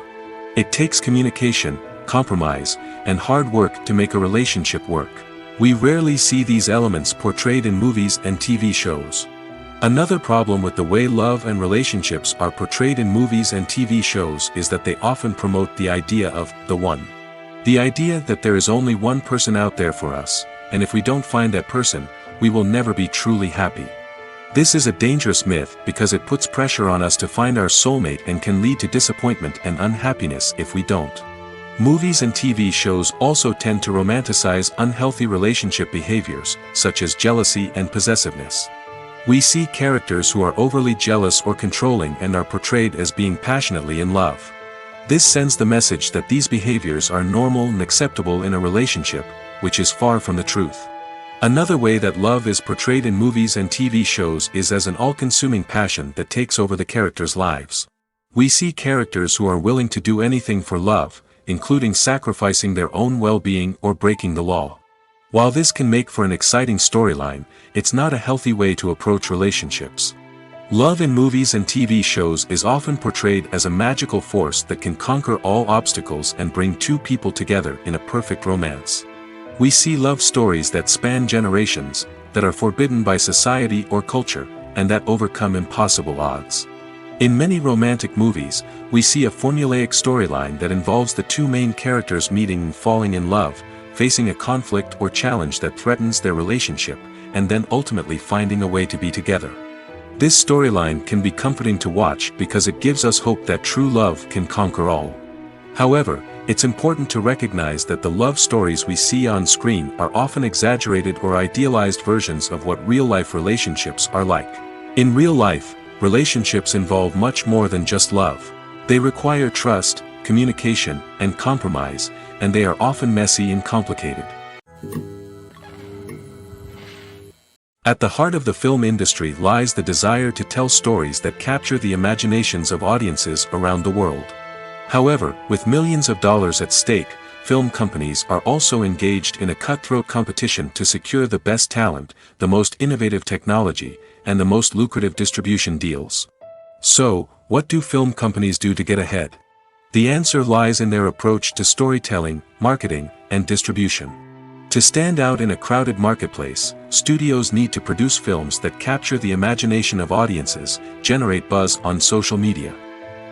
It takes communication, compromise, and hard work to make a relationship work. We rarely see these elements portrayed in movies and TV shows. Another problem with the way love and relationships are portrayed in movies and TV shows is that they often promote the idea of the one. The idea that there is only one person out there for us, and if we don't find that person, we will never be truly happy. This is a dangerous myth because it puts pressure on us to find our soulmate and can lead to disappointment and unhappiness if we don't. Movies and TV shows also tend to romanticize unhealthy relationship behaviors, such as jealousy and possessiveness. We see characters who are overly jealous or controlling and are portrayed as being passionately in love. This sends the message that these behaviors are normal and acceptable in a relationship, which is far from the truth. Another way that love is portrayed in movies and TV shows is as an all-consuming passion that takes over the characters' lives. We see characters who are willing to do anything for love, including sacrificing their own well-being or breaking the law. While this can make for an exciting storyline, it's not a healthy way to approach relationships. Love in movies and TV shows is often portrayed as a magical force that can conquer all obstacles and bring two people together in a perfect romance. We see love stories that span generations, that are forbidden by society or culture, and that overcome impossible odds. In many romantic movies, we see a formulaic storyline that involves the two main characters meeting and falling in love, facing a conflict or challenge that threatens their relationship, and then ultimately finding a way to be together. This storyline can be comforting to watch because it gives us hope that true love can conquer all. However, it's important to recognize that the love stories we see on screen are often exaggerated or idealized versions of what real-life relationships are like. In real life, relationships involve much more than just love. They require trust, communication, and compromise, and they are often messy and complicated. At the heart of the film industry lies the desire to tell stories that capture the imaginations of audiences around the world. However, with millions of dollars at stake, film companies are also engaged in a cutthroat competition to secure the best talent, the most innovative technology, and the most lucrative distribution deals. So, what do film companies do to get ahead? The answer lies in their approach to storytelling, marketing, and distribution. To stand out in a crowded marketplace, studios need to produce films that capture the imagination of audiences, generate buzz on social media.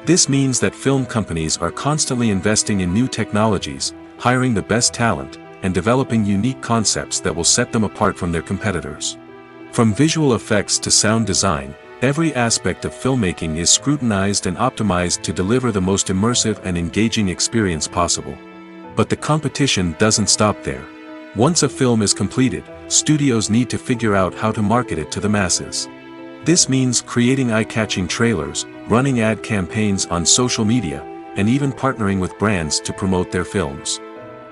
This means that film companies are constantly investing in new technologies, hiring the best talent, and developing unique concepts that will set them apart from their competitors. From visual effects to sound design, every aspect of filmmaking is scrutinized and optimized to deliver the most immersive and engaging experience possible. But the competition doesn't stop there. Once a film is completed, studios need to figure out how to market it to the masses. This means creating eye-catching trailers, running ad campaigns on social media, and even partnering with brands to promote their films.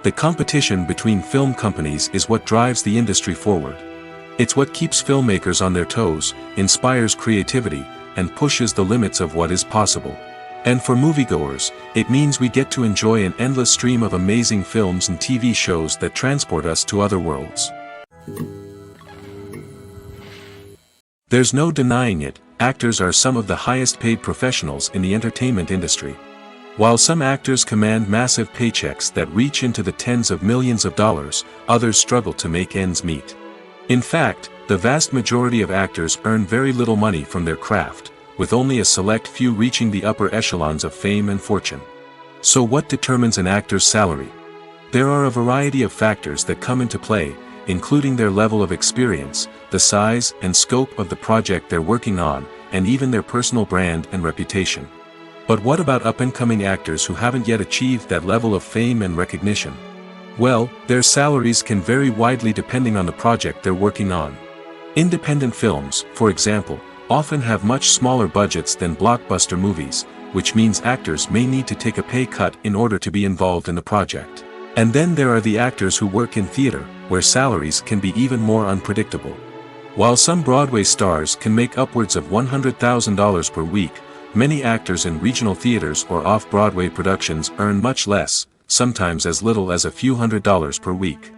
The competition between film companies is what drives the industry forward. It's what keeps filmmakers on their toes, inspires creativity, and pushes the limits of what is possible. And for moviegoers, it means we get to enjoy an endless stream of amazing films and TV shows that transport us to other worlds. There's no denying it, actors are some of the highest paid professionals in the entertainment industry. While some actors command massive paychecks that reach into the tens of millions of dollars, others struggle to make ends meet. In fact, the vast majority of actors earn very little money from their craft, with only a select few reaching the upper echelons of fame and fortune. So what determines an actor's salary? There are a variety of factors that come into play, including their level of experience, the size and scope of the project they're working on, and even their personal brand and reputation. But what about up-and-coming actors who haven't yet achieved that level of fame and recognition? Well, their salaries can vary widely depending on the project they're working on. Independent films, for example, often have much smaller budgets than blockbuster movies, which means actors may need to take a pay cut in order to be involved in the project. And then there are the actors who work in theater, where salaries can be even more unpredictable. While some Broadway stars can make upwards of $100,000 per week, many actors in regional theaters or off-Broadway productions earn much less, sometimes as little as a few $100s per week.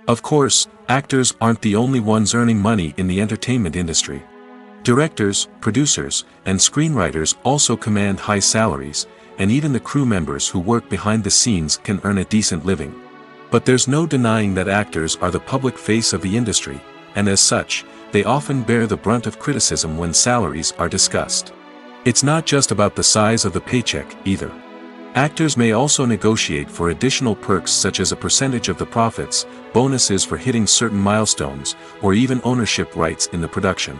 Of course, actors aren't the only ones earning money in the entertainment industry. Directors, producers, and screenwriters also command high salaries, and even the crew members who work behind the scenes can earn a decent living. But there's no denying that actors are the public face of the industry, and as such, they often bear the brunt of criticism when salaries are discussed. It's not just about the size of the paycheck, either. Actors may also negotiate for additional perks such as a percentage of the profits, bonuses for hitting certain milestones, or even ownership rights in the production.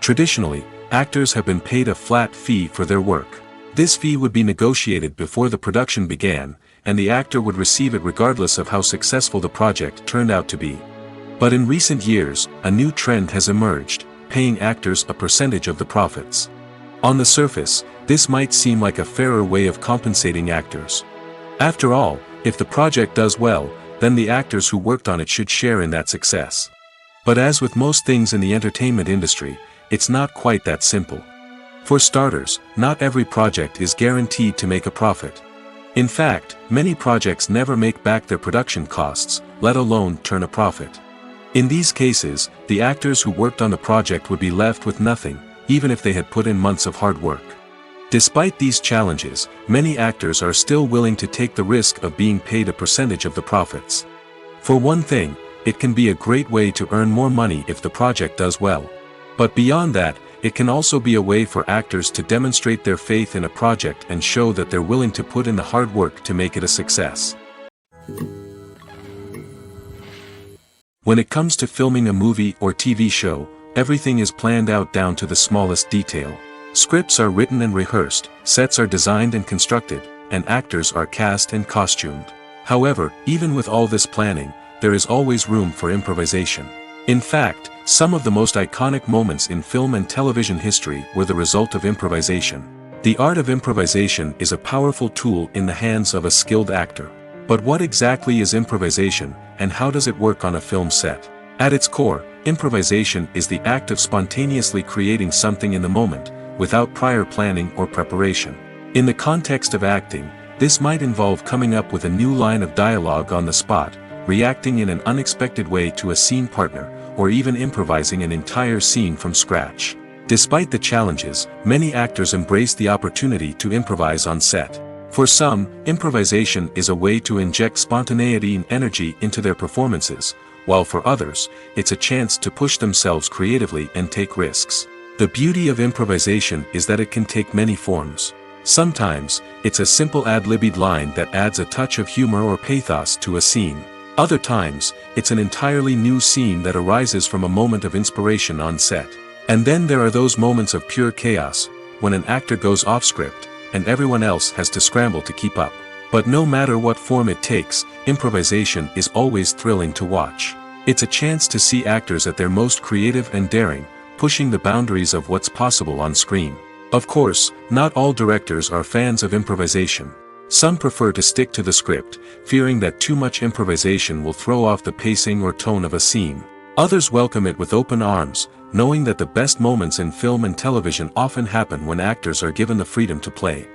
Traditionally, actors have been paid a flat fee for their work. This fee would be negotiated before the production began, and the actor would receive it regardless of how successful the project turned out to be. But in recent years, a new trend has emerged, paying actors a percentage of the profits. On the surface, this might seem like a fairer way of compensating actors. After all, if the project does well, then the actors who worked on it should share in that success. But as with most things in the entertainment industry, it's not quite that simple. For starters, not every project is guaranteed to make a profit. In fact, many projects never make back their production costs, let alone turn a profit. In these cases, the actors who worked on the project would be left with nothing, even if they had put in months of hard work. Despite these challenges, many actors are still willing to take the risk of being paid a percentage of the profits. For one thing, it can be a great way to earn more money if the project does well. But beyond that, it can also be a way for actors to demonstrate their faith in a project and show that they're willing to put in the hard work to make it a success. When it comes to filming a movie or TV show, everything is planned out down to the smallest detail. Scripts are written and rehearsed, sets are designed and constructed, and actors are cast and costumed. However, even with all this planning, there is always room for improvisation. In fact, some of the most iconic moments in film and television history were the result of improvisation. The art of improvisation is a powerful tool in the hands of a skilled actor. But what exactly is improvisation, and how does it work on a film set? At its core, improvisation is the act of spontaneously creating something in the moment, without prior planning or preparation. In the context of acting, this might involve coming up with a new line of dialogue on the spot, reacting in an unexpected way to a scene partner, or even improvising an entire scene from scratch. Despite the challenges, many actors embrace the opportunity to improvise on set. For some, improvisation is a way to inject spontaneity and energy into their performances, while for others, it's a chance to push themselves creatively and take risks. The beauty of improvisation is that it can take many forms. Sometimes, it's a simple ad-libbed line that adds a touch of humor or pathos to a scene. Other times, it's an entirely new scene that arises from a moment of inspiration on set. And then there are those moments of pure chaos, when an actor goes off script, and everyone else has to scramble to keep up. But no matter what form it takes, improvisation is always thrilling to watch. It's a chance to see actors at their most creative and daring, pushing the boundaries of what's possible on screen. Of course, not all directors are fans of improvisation. Some prefer to stick to the script, fearing that too much improvisation will throw off the pacing or tone of a scene. Others welcome it with open arms, knowing that the best moments in film and television often happen when actors are given the freedom to play.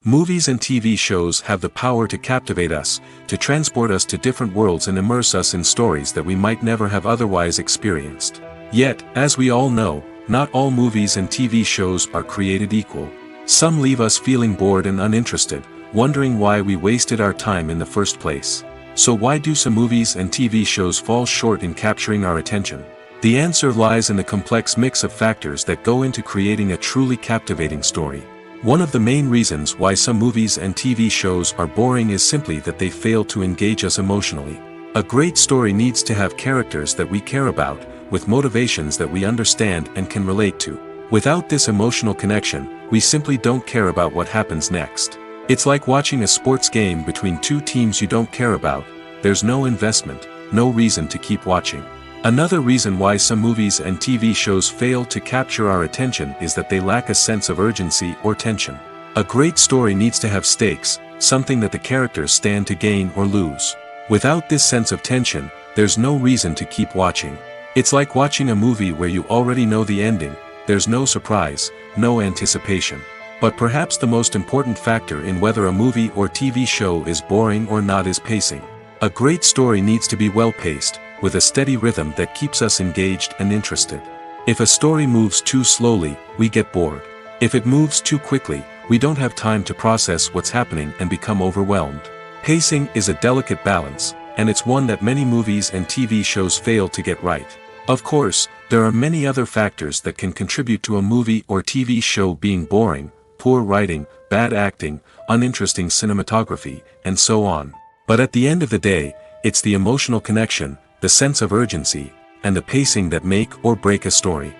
Movies and TV shows have the power to captivate us, to transport us to different worlds and immerse us in stories that we might never have otherwise experienced. Yet, as we all know, not all movies and TV shows are created equal. Some leave us feeling bored and uninterested, wondering why we wasted our time in the first place. So why do some movies and TV shows fall short in capturing our attention? The answer lies in the complex mix of factors that go into creating a truly captivating story. One of the main reasons why some movies and TV shows are boring is simply that they fail to engage us emotionally. A great story needs to have characters that we care about, with motivations that we understand and can relate to. Without this emotional connection, we simply don't care about what happens next. It's like watching a sports game between two teams you don't care about. There's no investment, no reason to keep watching. Another reason why some movies and TV shows fail to capture our attention is that they lack a sense of urgency or tension. A great story needs to have stakes, something that the characters stand to gain or lose. Without this sense of tension, there's no reason to keep watching. It's like watching a movie where you already know the ending. There's no surprise, no anticipation. But perhaps the most important factor in whether a movie or TV show is boring or not is pacing. A great story needs to be well-paced, with a steady rhythm that keeps us engaged and interested. If a story moves too slowly, we get bored. If it moves too quickly, we don't have time to process what's happening and become overwhelmed. Pacing is a delicate balance, and it's one that many movies and TV shows fail to get right. Of course, there are many other factors that can contribute to a movie or TV show being boring: poor writing, bad acting, uninteresting cinematography, and so on. But at the end of the day, it's the emotional connection, the sense of urgency, and the pacing that make or break a story.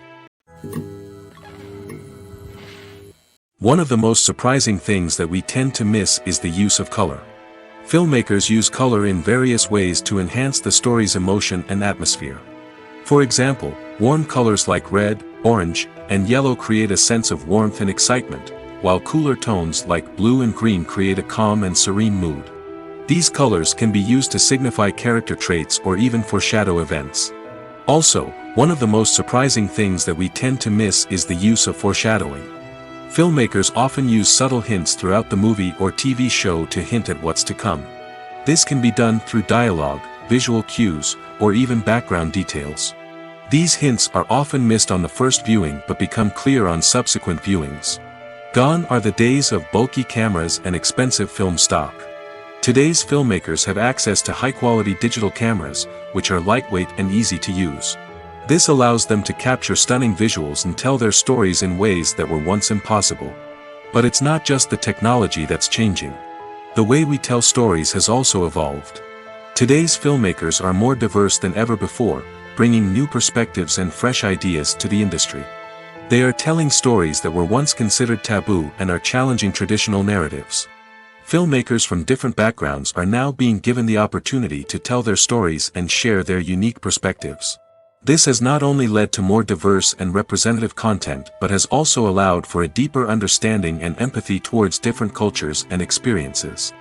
One of the most surprising things that we tend to miss is the use of color. Filmmakers use color in various ways to enhance the story's emotion and atmosphere. For example, warm colors like red, orange, and yellow create a sense of warmth and excitement, while cooler tones like blue and green create a calm and serene mood. These colors can be used to signify character traits or even foreshadow events. Also, one of the most surprising things that we tend to miss is the use of foreshadowing. Filmmakers often use subtle hints throughout the movie or TV show to hint at what's to come. This can be done through dialogue, visual cues, or even background details. These hints are often missed on the first viewing but become clear on subsequent viewings. Gone are the days of bulky cameras and expensive film stock. Today's filmmakers have access to high-quality digital cameras, which are lightweight and easy to use. This allows them to capture stunning visuals and tell their stories in ways that were once impossible. But it's not just the technology that's changing. The way we tell stories has also evolved. Today's filmmakers are more diverse than ever before, bringing new perspectives and fresh ideas to the industry. They are telling stories that were once considered taboo and are challenging traditional narratives. Filmmakers from different backgrounds are now being given the opportunity to tell their stories and share their unique perspectives. This has not only led to more diverse and representative content but has also allowed for a deeper understanding and empathy towards different cultures and experiences.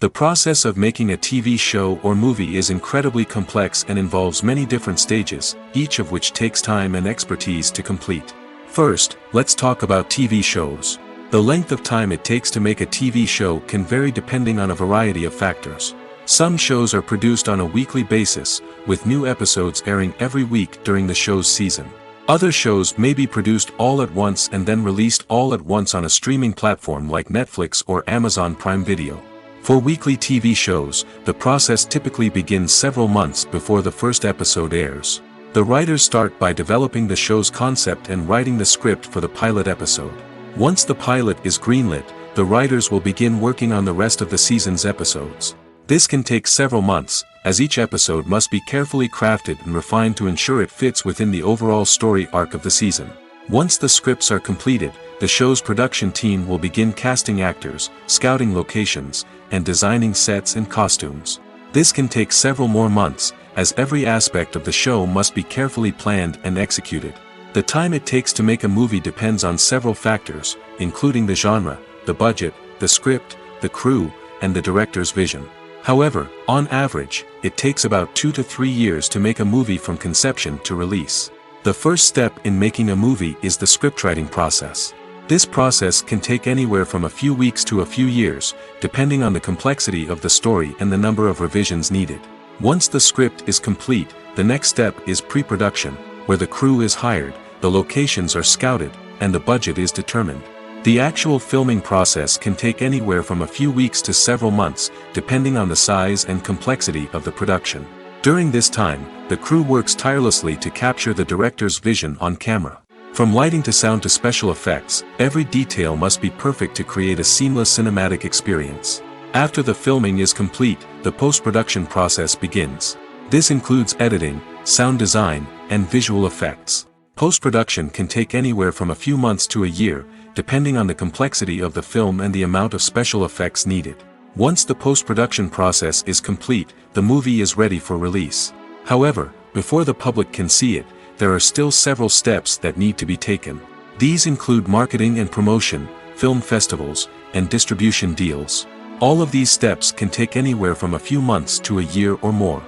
The process of making a TV show or movie is incredibly complex and involves many different stages, each of which takes time and expertise to complete. First, let's talk about TV shows. The length of time it takes to make a TV show can vary depending on a variety of factors. Some shows are produced on a weekly basis, with new episodes airing every week during the show's season. Other shows may be produced all at once and then released all at once on a streaming platform like Netflix or Amazon Prime Video. For weekly TV shows, the process typically begins several months before the first episode airs. The writers start by developing the show's concept and writing the script for the pilot episode. Once the pilot is greenlit, the writers will begin working on the rest of the season's episodes. This can take several months, as each episode must be carefully crafted and refined to ensure it fits within the overall story arc of the season. Once the scripts are completed, the show's production team will begin casting actors, scouting locations, and designing sets and costumes. This can take several more months, as every aspect of the show must be carefully planned and executed. The time it takes to make a movie depends on several factors, including the genre, the budget, the script, the crew, and the director's vision. However, on average, it takes about 2 to 3 years to make a movie from conception to release. The first step in making a movie is the scriptwriting process. This process can take anywhere from a few weeks to a few years, depending on the complexity of the story and the number of revisions needed. Once the script is complete, the next step is pre-production, where the crew is hired, the locations are scouted, and the budget is determined. The actual filming process can take anywhere from a few weeks to several months, depending on the size and complexity of the production. During this time, the crew works tirelessly to capture the director's vision on camera. From lighting to sound to special effects, every detail must be perfect to create a seamless cinematic experience. After the filming is complete, the post-production process begins. This includes editing, sound design, and visual effects. Post-production can take anywhere from a few months to a year, depending on the complexity of the film and the amount of special effects needed. Once the post-production process is complete, the movie is ready for release. However, before the public can see it, there are still several steps that need to be taken. These include marketing and promotion, film festivals, and distribution deals. All of these steps can take anywhere from a few months to a year or more.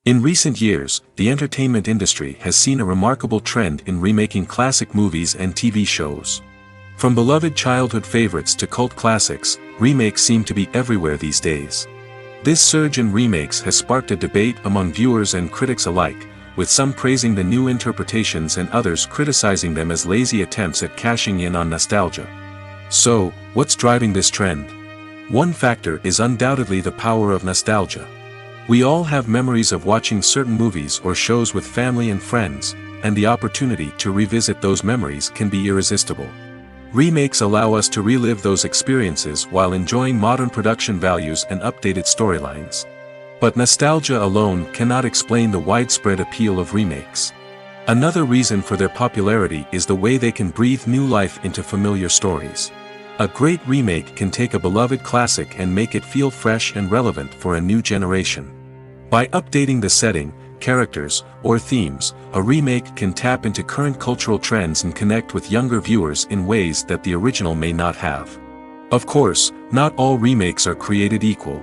In recent years, the entertainment industry has seen a remarkable trend in remaking classic movies and TV shows. From beloved childhood favorites to cult classics, remakes seem to be everywhere these days. This surge in remakes has sparked a debate among viewers and critics alike, with some praising the new interpretations and others criticizing them as lazy attempts at cashing in on nostalgia. So, what's driving this trend? One factor is undoubtedly the power of nostalgia. We all have memories of watching certain movies or shows with family and friends, and the opportunity to revisit those memories can be irresistible. Remakes allow us to relive those experiences while enjoying modern production values and updated storylines. But nostalgia alone cannot explain the widespread appeal of remakes. Another reason for their popularity is the way they can breathe new life into familiar stories. A great remake can take a beloved classic and make it feel fresh and relevant for a new generation. By updating the setting, characters, or themes, a remake can tap into current cultural trends and connect with younger viewers in ways that the original may not have. Of course, not all remakes are created equal.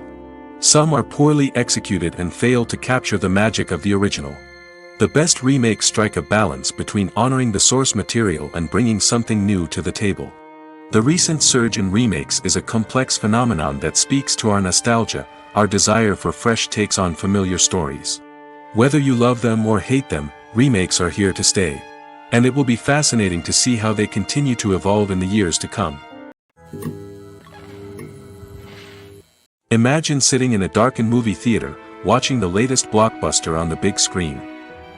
Some are poorly executed and fail to capture the magic of the original. The best remakes strike a balance between honoring the source material and bringing something new to the table. The recent surge in remakes is a complex phenomenon that speaks to our nostalgia, our desire for fresh takes on familiar stories. Whether you love them or hate them, remakes are here to stay. And it will be fascinating to see how they continue to evolve in the years to come. Imagine sitting in a darkened movie theater, watching the latest blockbuster on the big screen.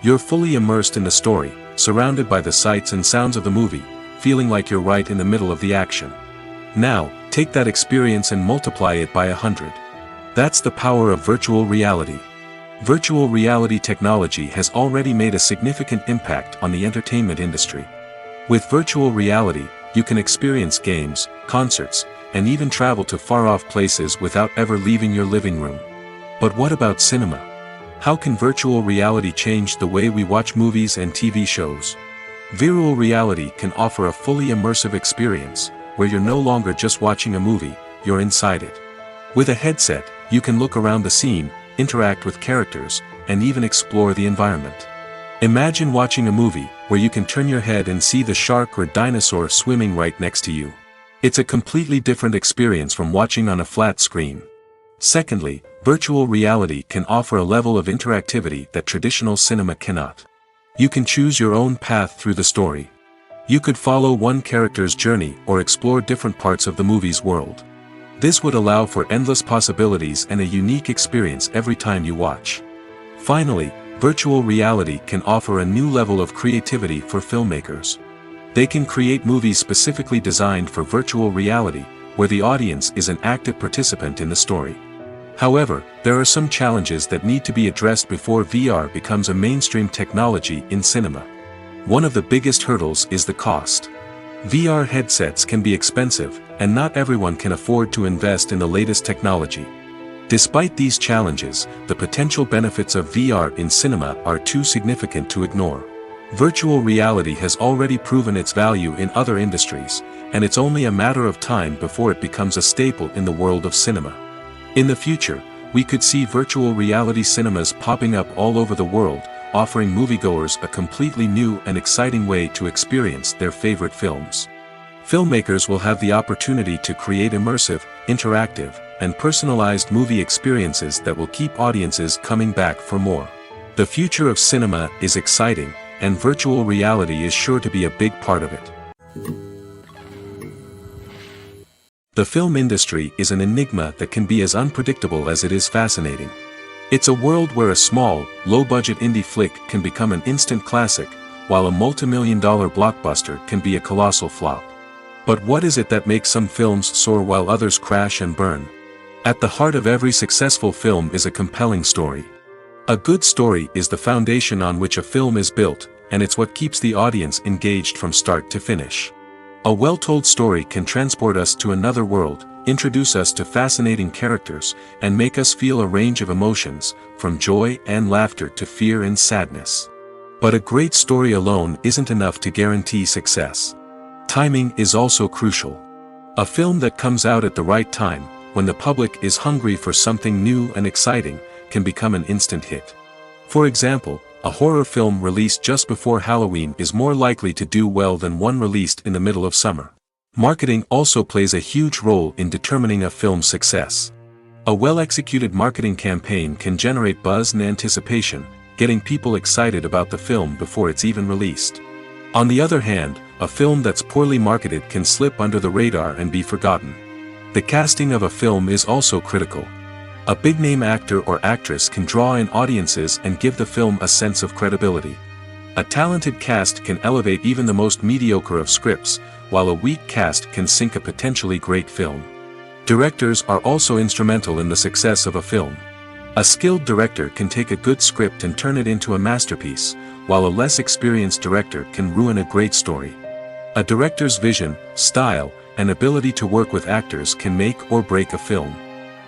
You're fully immersed in the story, surrounded by the sights and sounds of the movie, feeling like you're right in the middle of the action. Now, take that experience and multiply it by 100. That's the power of virtual reality. Virtual reality technology has already made a significant impact on the entertainment industry. With virtual reality, you can experience games, concerts, and even travel to far-off places without ever leaving your living room. But what about cinema? How can virtual reality change the way we watch movies and TV shows? Virtual reality can offer a fully immersive experience, where you're no longer just watching a movie, you're inside it. With a headset, you can look around the scene, interact with characters, and even explore the environment. Imagine watching a movie, where you can turn your head and see the shark or dinosaur swimming right next to you. It's a completely different experience from watching on a flat screen. Secondly, virtual reality can offer a level of interactivity that traditional cinema cannot. You can choose your own path through the story. You could follow one character's journey or explore different parts of the movie's world. This would allow for endless possibilities and a unique experience every time you watch. Finally, virtual reality can offer a new level of creativity for filmmakers. They can create movies specifically designed for virtual reality, where the audience is an active participant in the story. However, there are some challenges that need to be addressed before VR becomes a mainstream technology in cinema. One of the biggest hurdles is the cost. VR headsets can be expensive, and not everyone can afford to invest in the latest technology. Despite these challenges, the potential benefits of VR in cinema are too significant to ignore. Virtual reality has already proven its value in other industries, and it's only a matter of time before it becomes a staple in the world of cinema. In the future, we could see virtual reality cinemas popping up all over the world, offering moviegoers a completely new and exciting way to experience their favorite films. Filmmakers will have the opportunity to create immersive, interactive, and personalized movie experiences that will keep audiences coming back for more. The future of cinema is exciting, and virtual reality is sure to be a big part of it. The film industry is an enigma that can be as unpredictable as it is fascinating. It's a world where a small, low-budget indie flick can become an instant classic, while a multi-million-dollar blockbuster can be a colossal flop. But what is it that makes some films soar while others crash and burn? At the heart of every successful film is a compelling story. A good story is the foundation on which a film is built, and it's what keeps the audience engaged from start to finish. A well-told story can transport us to another world, introduce us to fascinating characters, and make us feel a range of emotions, from joy and laughter to fear and sadness. But a great story alone isn't enough to guarantee success. Timing is also crucial. A film that comes out at the right time, when the public is hungry for something new and exciting, can become an instant hit. For example, a horror film released just before Halloween is more likely to do well than one released in the middle of summer. Marketing also plays a huge role in determining a film's success. A well-executed marketing campaign can generate buzz and anticipation, getting people excited about the film before it's even released. On the other hand, a film that's poorly marketed can slip under the radar and be forgotten. The casting of a film is also critical. A big-name actor or actress can draw in audiences and give the film a sense of credibility. A talented cast can elevate even the most mediocre of scripts, while a weak cast can sink a potentially great film. Directors are also instrumental in the success of a film. A skilled director can take a good script and turn it into a masterpiece, while a less experienced director can ruin a great story. A director's vision, style, and ability to work with actors can make or break a film.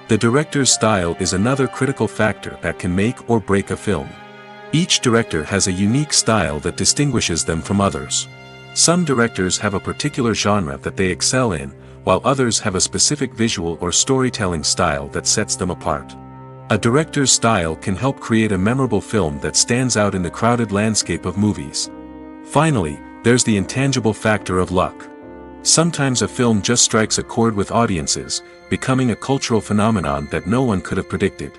The director's style is another critical factor that can make or break a film. Each director has a unique style that distinguishes them from others. Some directors have a particular genre that they excel in, while others have a specific visual or storytelling style that sets them apart. A director's style can help create a memorable film that stands out in the crowded landscape of movies. Finally, there's the intangible factor of luck. Sometimes a film just strikes a chord with audiences, becoming a cultural phenomenon that no one could have predicted.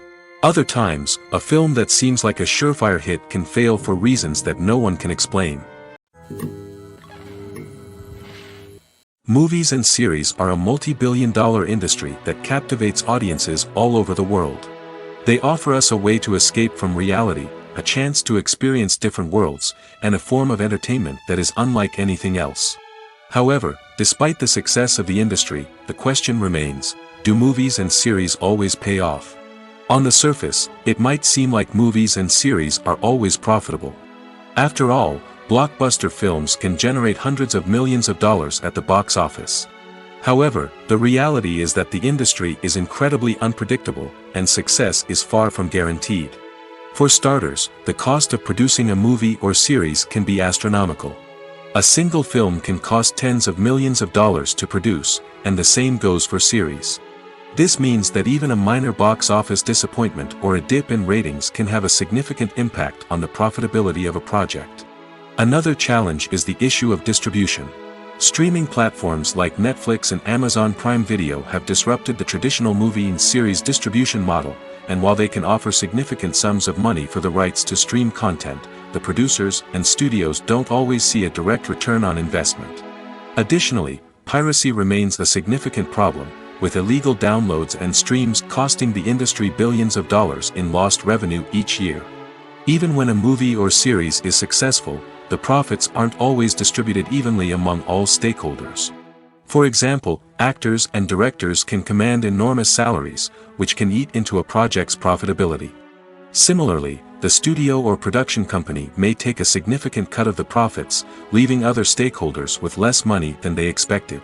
Other times, a film that seems like a surefire hit can fail for reasons that no one can explain. Movies and series are a multi-billion-dollar industry that captivates audiences all over the world. They offer us a way to escape from reality, a chance to experience different worlds, and a form of entertainment that is unlike anything else. However, despite the success of the industry, the question remains, do movies and series always pay off? On the surface, it might seem like movies and series are always profitable. After all, blockbuster films can generate hundreds of millions of dollars at the box office. However, the reality is that the industry is incredibly unpredictable, and success is far from guaranteed. For starters, the cost of producing a movie or series can be astronomical. A single film can cost tens of millions of dollars to produce, and the same goes for series. This means that even a minor box office disappointment or a dip in ratings can have a significant impact on the profitability of a project. Another challenge is the issue of distribution. Streaming platforms like Netflix and Amazon Prime Video have disrupted the traditional movie and series distribution model, and while they can offer significant sums of money for the rights to stream content, the producers and studios don't always see a direct return on investment. Additionally, piracy remains a significant problem, with illegal downloads and streams costing the industry billions of dollars in lost revenue each year. Even when a movie or series is successful, the profits aren't always distributed evenly among all stakeholders. For example, actors and directors can command enormous salaries, which can eat into a project's profitability. Similarly, the studio or production company may take a significant cut of the profits, leaving other stakeholders with less money than they expected.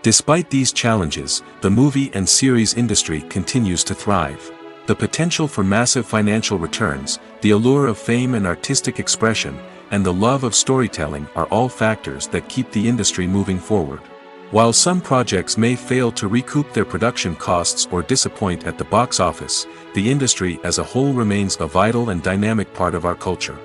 Despite these challenges, the movie and series industry continues to thrive. The potential for massive financial returns, the allure of fame and artistic expression, and the love of storytelling are all factors that keep the industry moving forward. While some projects may fail to recoup their production costs or disappoint at the box office, the industry as a whole remains a vital and dynamic part of our culture.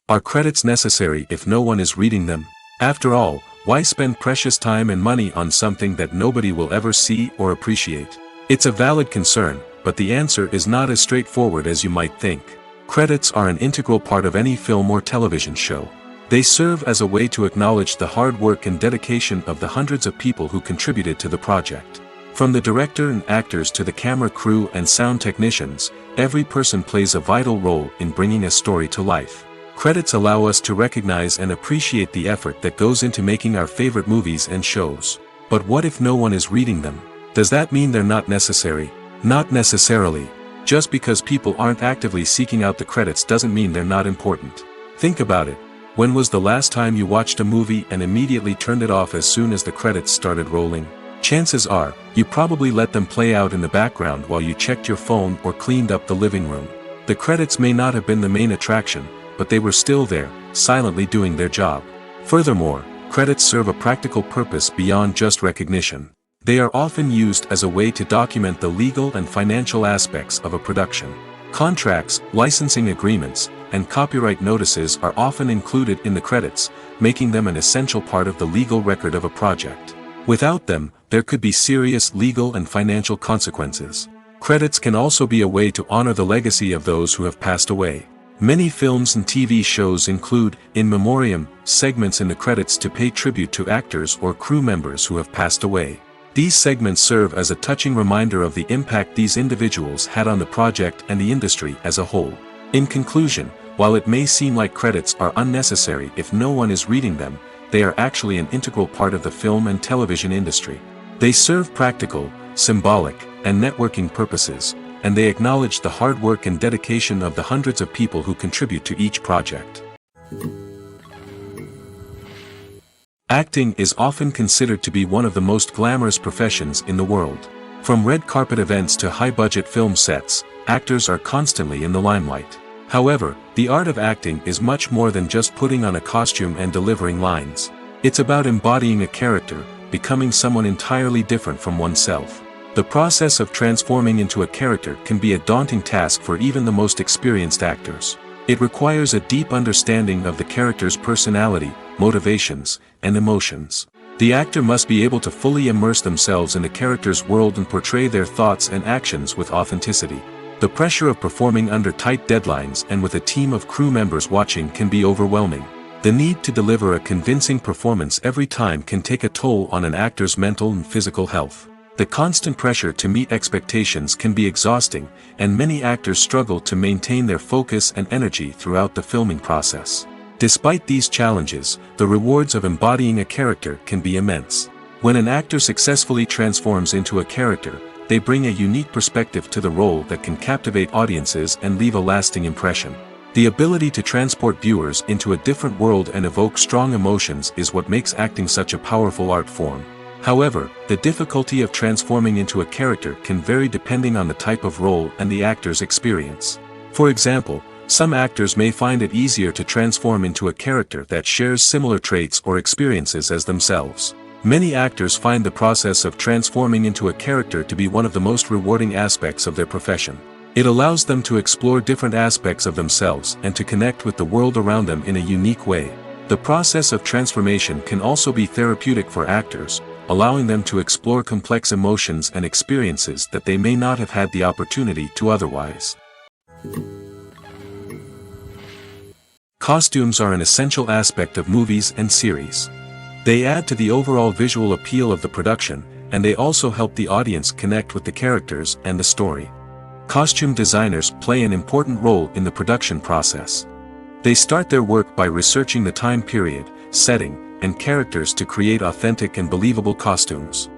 Are credits necessary if no one is reading them? After all, why spend precious time and money on something that nobody will ever see or appreciate? It's a valid concern, but the answer is not as straightforward as you might think. Credits are an integral part of any film or television show. They serve as a way to acknowledge the hard work and dedication of the hundreds of people who contributed to the project. From the director and actors to the camera crew and sound technicians, every person plays a vital role in bringing a story to life. Credits allow us to recognize and appreciate the effort that goes into making our favorite movies and shows. But what if no one is reading them? Does that mean they're not necessary? Not necessarily. Just because people aren't actively seeking out the credits doesn't mean they're not important. Think about it. When was the last time you watched a movie and immediately turned it off as soon as the credits started rolling? Chances are, you probably let them play out in the background while you checked your phone or cleaned up the living room. The credits may not have been the main attraction, but they were still there, silently doing their job. Furthermore, credits serve a practical purpose beyond just recognition. They are often used as a way to document the legal and financial aspects of a production. Contracts, licensing agreements, and copyright notices are often included in the credits, making them an essential part of the legal record of a project. Without them, there could be serious legal and financial consequences. Credits can also be a way to honor the legacy of those who have passed away. Many films and TV shows include, in memoriam, segments in the credits to pay tribute to actors or crew members who have passed away. These segments serve as a touching reminder of the impact these individuals had on the project and the industry as a whole. In conclusion, while it may seem like credits are unnecessary if no one is reading them, they are actually an integral part of the film and television industry. They serve practical, symbolic, and networking purposes, and they acknowledge the hard work and dedication of the hundreds of people who contribute to each project. Acting is often considered to be one of the most glamorous professions in the world. From red carpet events to high-budget film sets, actors are constantly in the limelight. However, the art of acting is much more than just putting on a costume and delivering lines. It's about embodying a character, becoming someone entirely different from oneself. The process of transforming into a character can be a daunting task for even the most experienced actors. It requires a deep understanding of the character's personality, motivations, and emotions. The actor must be able to fully immerse themselves in the character's world and portray their thoughts and actions with authenticity. The pressure of performing under tight deadlines and with a team of crew members watching can be overwhelming. The need to deliver a convincing performance every time can take a toll on an actor's mental and physical health. The constant pressure to meet expectations can be exhausting, and many actors struggle to maintain their focus and energy throughout the filming process. Despite these challenges, the rewards of embodying a character can be immense. When an actor successfully transforms into a character, they bring a unique perspective to the role that can captivate audiences and leave a lasting impression. The ability to transport viewers into a different world and evoke strong emotions is what makes acting such a powerful art form. However, the difficulty of transforming into a character can vary depending on the type of role and the actor's experience. For example, some actors may find it easier to transform into a character that shares similar traits or experiences as themselves. Many actors find the process of transforming into a character to be one of the most rewarding aspects of their profession. It allows them to explore different aspects of themselves and to connect with the world around them in a unique way. The process of transformation can also be therapeutic for actors, allowing them to explore complex emotions and experiences that they may not have had the opportunity to otherwise. Costumes are an essential aspect of movies and series. They add to the overall visual appeal of the production, and they also help the audience connect with the characters and the story. Costume designers play an important role in the production process. They start their work by researching the time period, setting, and characters to create authentic and believable costumes.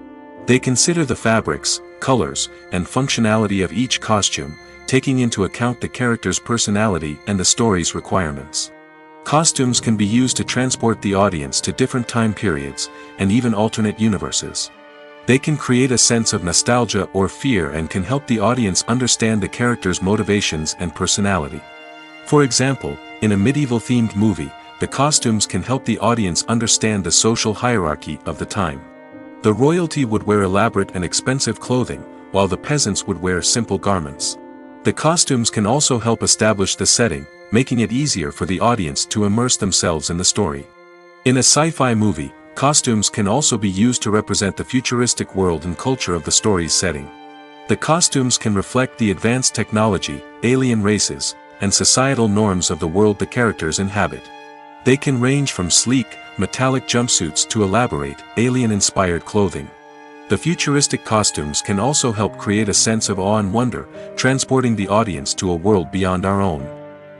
They consider the fabrics, colors, and functionality of each costume, taking into account the character's personality and the story's requirements. Costumes can be used to transport the audience to different time periods, and even alternate universes. They can create a sense of nostalgia or fear and can help the audience understand the character's motivations and personality. For example, in a medieval-themed movie, the costumes can help the audience understand the social hierarchy of the time. The royalty would wear elaborate and expensive clothing, while the peasants would wear simple garments. The costumes can also help establish the setting, making it easier for the audience to immerse themselves in the story. In a sci-fi movie, costumes can also be used to represent the futuristic world and culture of the story's setting. The costumes can reflect the advanced technology, alien races, and societal norms of the world the characters inhabit. They can range from sleek, metallic jumpsuits to elaborate, alien-inspired clothing. The futuristic costumes can also help create a sense of awe and wonder, transporting the audience to a world beyond our own.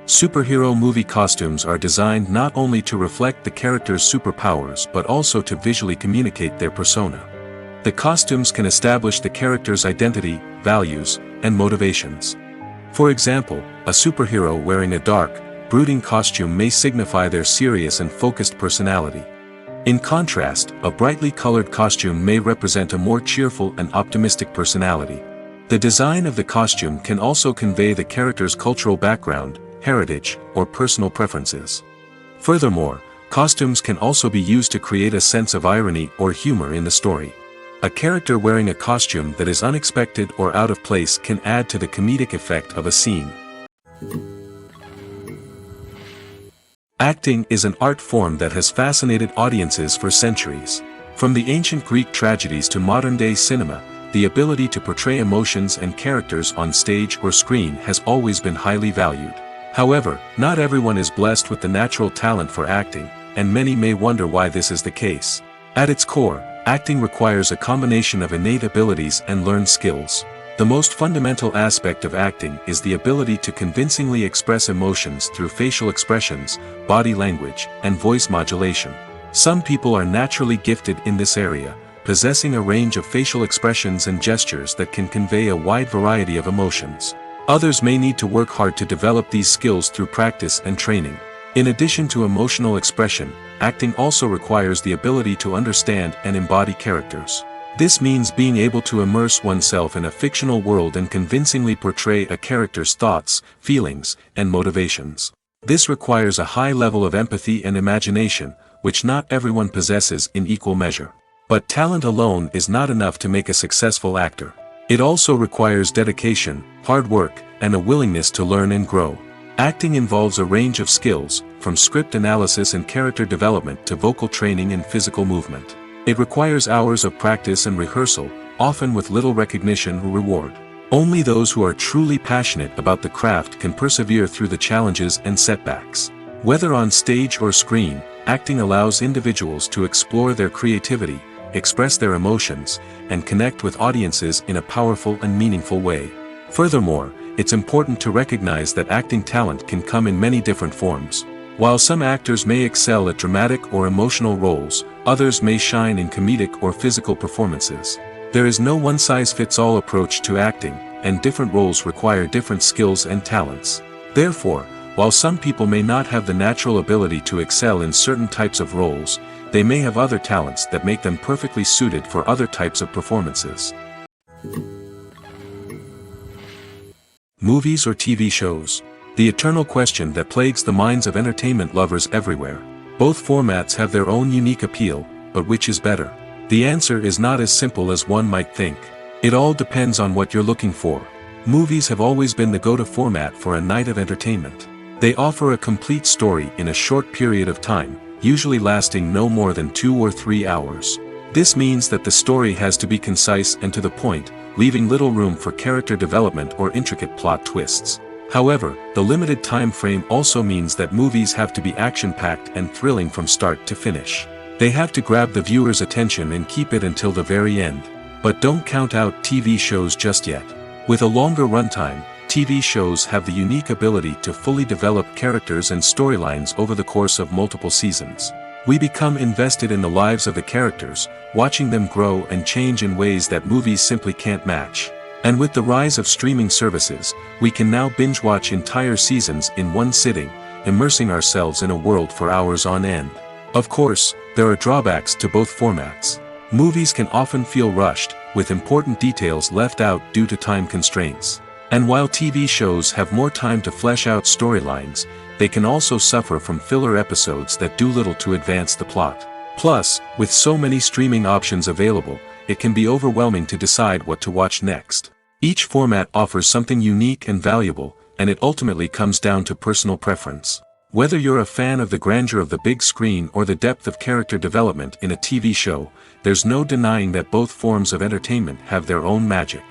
Superhero movie costumes are designed not only to reflect the character's superpowers but also to visually communicate their persona. The costumes can establish the character's identity, values, and motivations. For example, a superhero wearing a dark, brooding costume may signify their serious and focused personality. In contrast, a brightly colored costume may represent a more cheerful and optimistic personality. The design of the costume can also convey the character's cultural background, heritage, or personal preferences. Furthermore, costumes can also be used to create a sense of irony or humor in the story. A character wearing a costume that is unexpected or out of place can add to the comedic effect of a scene. Acting is an art form that has fascinated audiences for centuries. From the ancient Greek tragedies to modern-day cinema, the ability to portray emotions and characters on stage or screen has always been highly valued. However, not everyone is blessed with the natural talent for acting, and many may wonder why this is the case. At its core, acting requires a combination of innate abilities and learned skills. The most fundamental aspect of acting is the ability to convincingly express emotions through facial expressions, body language, and voice modulation. Some people are naturally gifted in this area, possessing a range of facial expressions and gestures that can convey a wide variety of emotions. Others may need to work hard to develop these skills through practice and training. In addition to emotional expression, acting also requires the ability to understand and embody characters. This means being able to immerse oneself in a fictional world and convincingly portray a character's thoughts, feelings, and motivations. This requires a high level of empathy and imagination, which not everyone possesses in equal measure. But talent alone is not enough to make a successful actor. It also requires dedication, hard work, and a willingness to learn and grow. Acting involves a range of skills, from script analysis and character development to vocal training and physical movement. It requires hours of practice and rehearsal, often with little recognition or reward. Only those who are truly passionate about the craft can persevere through the challenges and setbacks. Whether on stage or screen, acting allows individuals to explore their creativity, express their emotions, and connect with audiences in a powerful and meaningful way. Furthermore, it's important to recognize that acting talent can come in many different forms. While some actors may excel at dramatic or emotional roles, others may shine in comedic or physical performances. There is no one-size-fits-all approach to acting, and different roles require different skills and talents. Therefore, While some people may not have the natural ability to excel in certain types of roles, they may have other talents that make them perfectly suited for other types of performances. Movies or TV shows? The eternal question that plagues the minds of entertainment lovers everywhere. Both formats have their own unique appeal, but which is better? The answer is not as simple as one might think. It all depends on what you're looking for. Movies have always been the go-to format for a night of entertainment. They offer a complete story in a short period of time, usually lasting no more than 2 or 3 hours. This means that the story has to be concise and to the point, leaving little room for character development or intricate plot twists. However, the limited time frame also means that movies have to be action-packed and thrilling from start to finish. They have to grab the viewer's attention and keep it until the very end. But don't count out TV shows just yet. With a longer runtime, TV shows have the unique ability to fully develop characters and storylines over the course of multiple seasons. We become invested in the lives of the characters, watching them grow and change in ways that movies simply can't match. And with the rise of streaming services, we can now binge-watch entire seasons in one sitting, immersing ourselves in a world for hours on end. Of course, there are drawbacks to both formats. Movies can often feel rushed, with important details left out due to time constraints. And while TV shows have more time to flesh out storylines, they can also suffer from filler episodes that do little to advance the plot. Plus, with so many streaming options available, it can be overwhelming to decide what to watch next. Each format offers something unique and valuable, and it ultimately comes down to personal preference. Whether you're a fan of the grandeur of the big screen or the depth of character development in a TV show, there's no denying that both forms of entertainment have their own magic.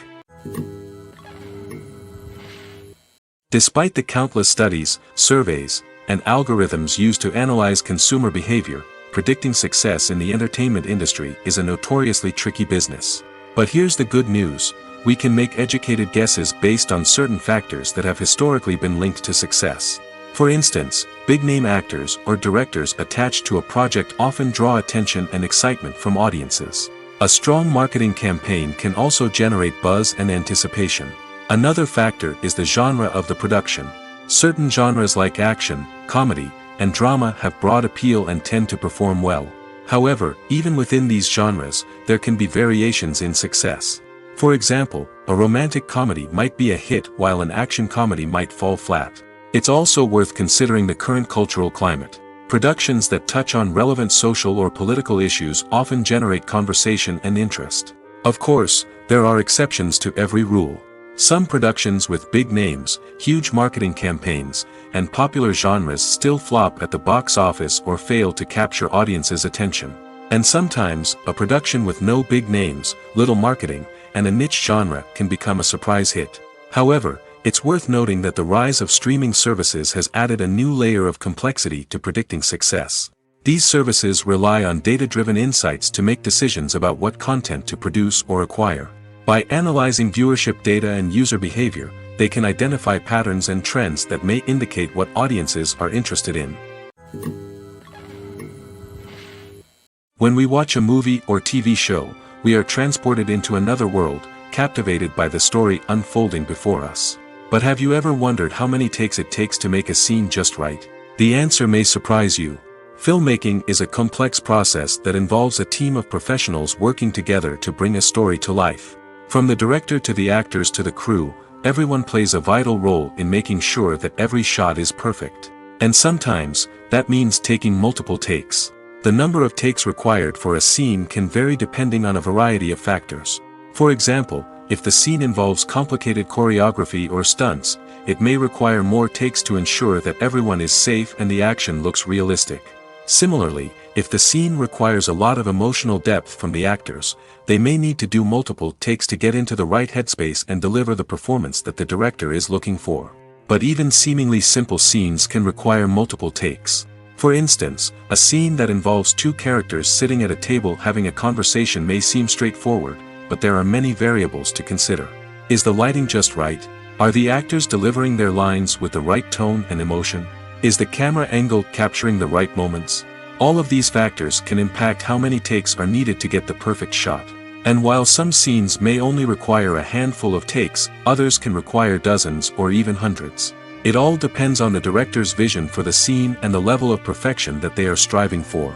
Despite the countless studies, surveys, and algorithms used to analyze consumer behavior, predicting success in the entertainment industry is a notoriously tricky business. But here's the good news: we can make educated guesses based on certain factors that have historically been linked to success. For instance, big-name actors or directors attached to a project often draw attention and excitement from audiences. A strong marketing campaign can also generate buzz and anticipation. Another factor is the genre of the production. Certain genres like action, comedy, and drama have broad appeal and tend to perform well. However, even within these genres, there can be variations in success. For example, a romantic comedy might be a hit while an action comedy might fall flat. It's also worth considering the current cultural climate. Productions that touch on relevant social or political issues often generate conversation and interest. Of course, there are exceptions to every rule. Some productions with big names, huge marketing campaigns, and popular genres still flop at the box office or fail to capture audiences' attention. And sometimes, a production with no big names, little marketing, and a niche genre can become a surprise hit. However, it's worth noting that the rise of streaming services has added a new layer of complexity to predicting success. These services rely on data-driven insights to make decisions about what content to produce or acquire. By analyzing viewership data and user behavior, they can identify patterns and trends that may indicate what audiences are interested in. When we watch a movie or TV show, we are transported into another world, captivated by the story unfolding before us. But have you ever wondered how many takes it takes to make a scene just right? The answer may surprise you. Filmmaking is a complex process that involves a team of professionals working together to bring a story to life. From the director to the actors to the crew, everyone plays a vital role in making sure that every shot is perfect. And sometimes, that means taking multiple takes. The number of takes required for a scene can vary depending on a variety of factors. For example, if the scene involves complicated choreography or stunts, it may require more takes to ensure that everyone is safe and the action looks realistic. Similarly, if the scene requires a lot of emotional depth from the actors, they may need to do multiple takes to get into the right headspace and deliver the performance that the director is looking for. But even seemingly simple scenes can require multiple takes. For instance, a scene that involves two characters sitting at a table having a conversation may seem straightforward, but there are many variables to consider. Is the lighting just right? Are the actors delivering their lines with the right tone and emotion? Is the camera angle capturing the right moments? All of these factors can impact how many takes are needed to get the perfect shot. And while some scenes may only require a handful of takes, others can require dozens or even hundreds. It all depends on the director's vision for the scene and the level of perfection that they are striving for.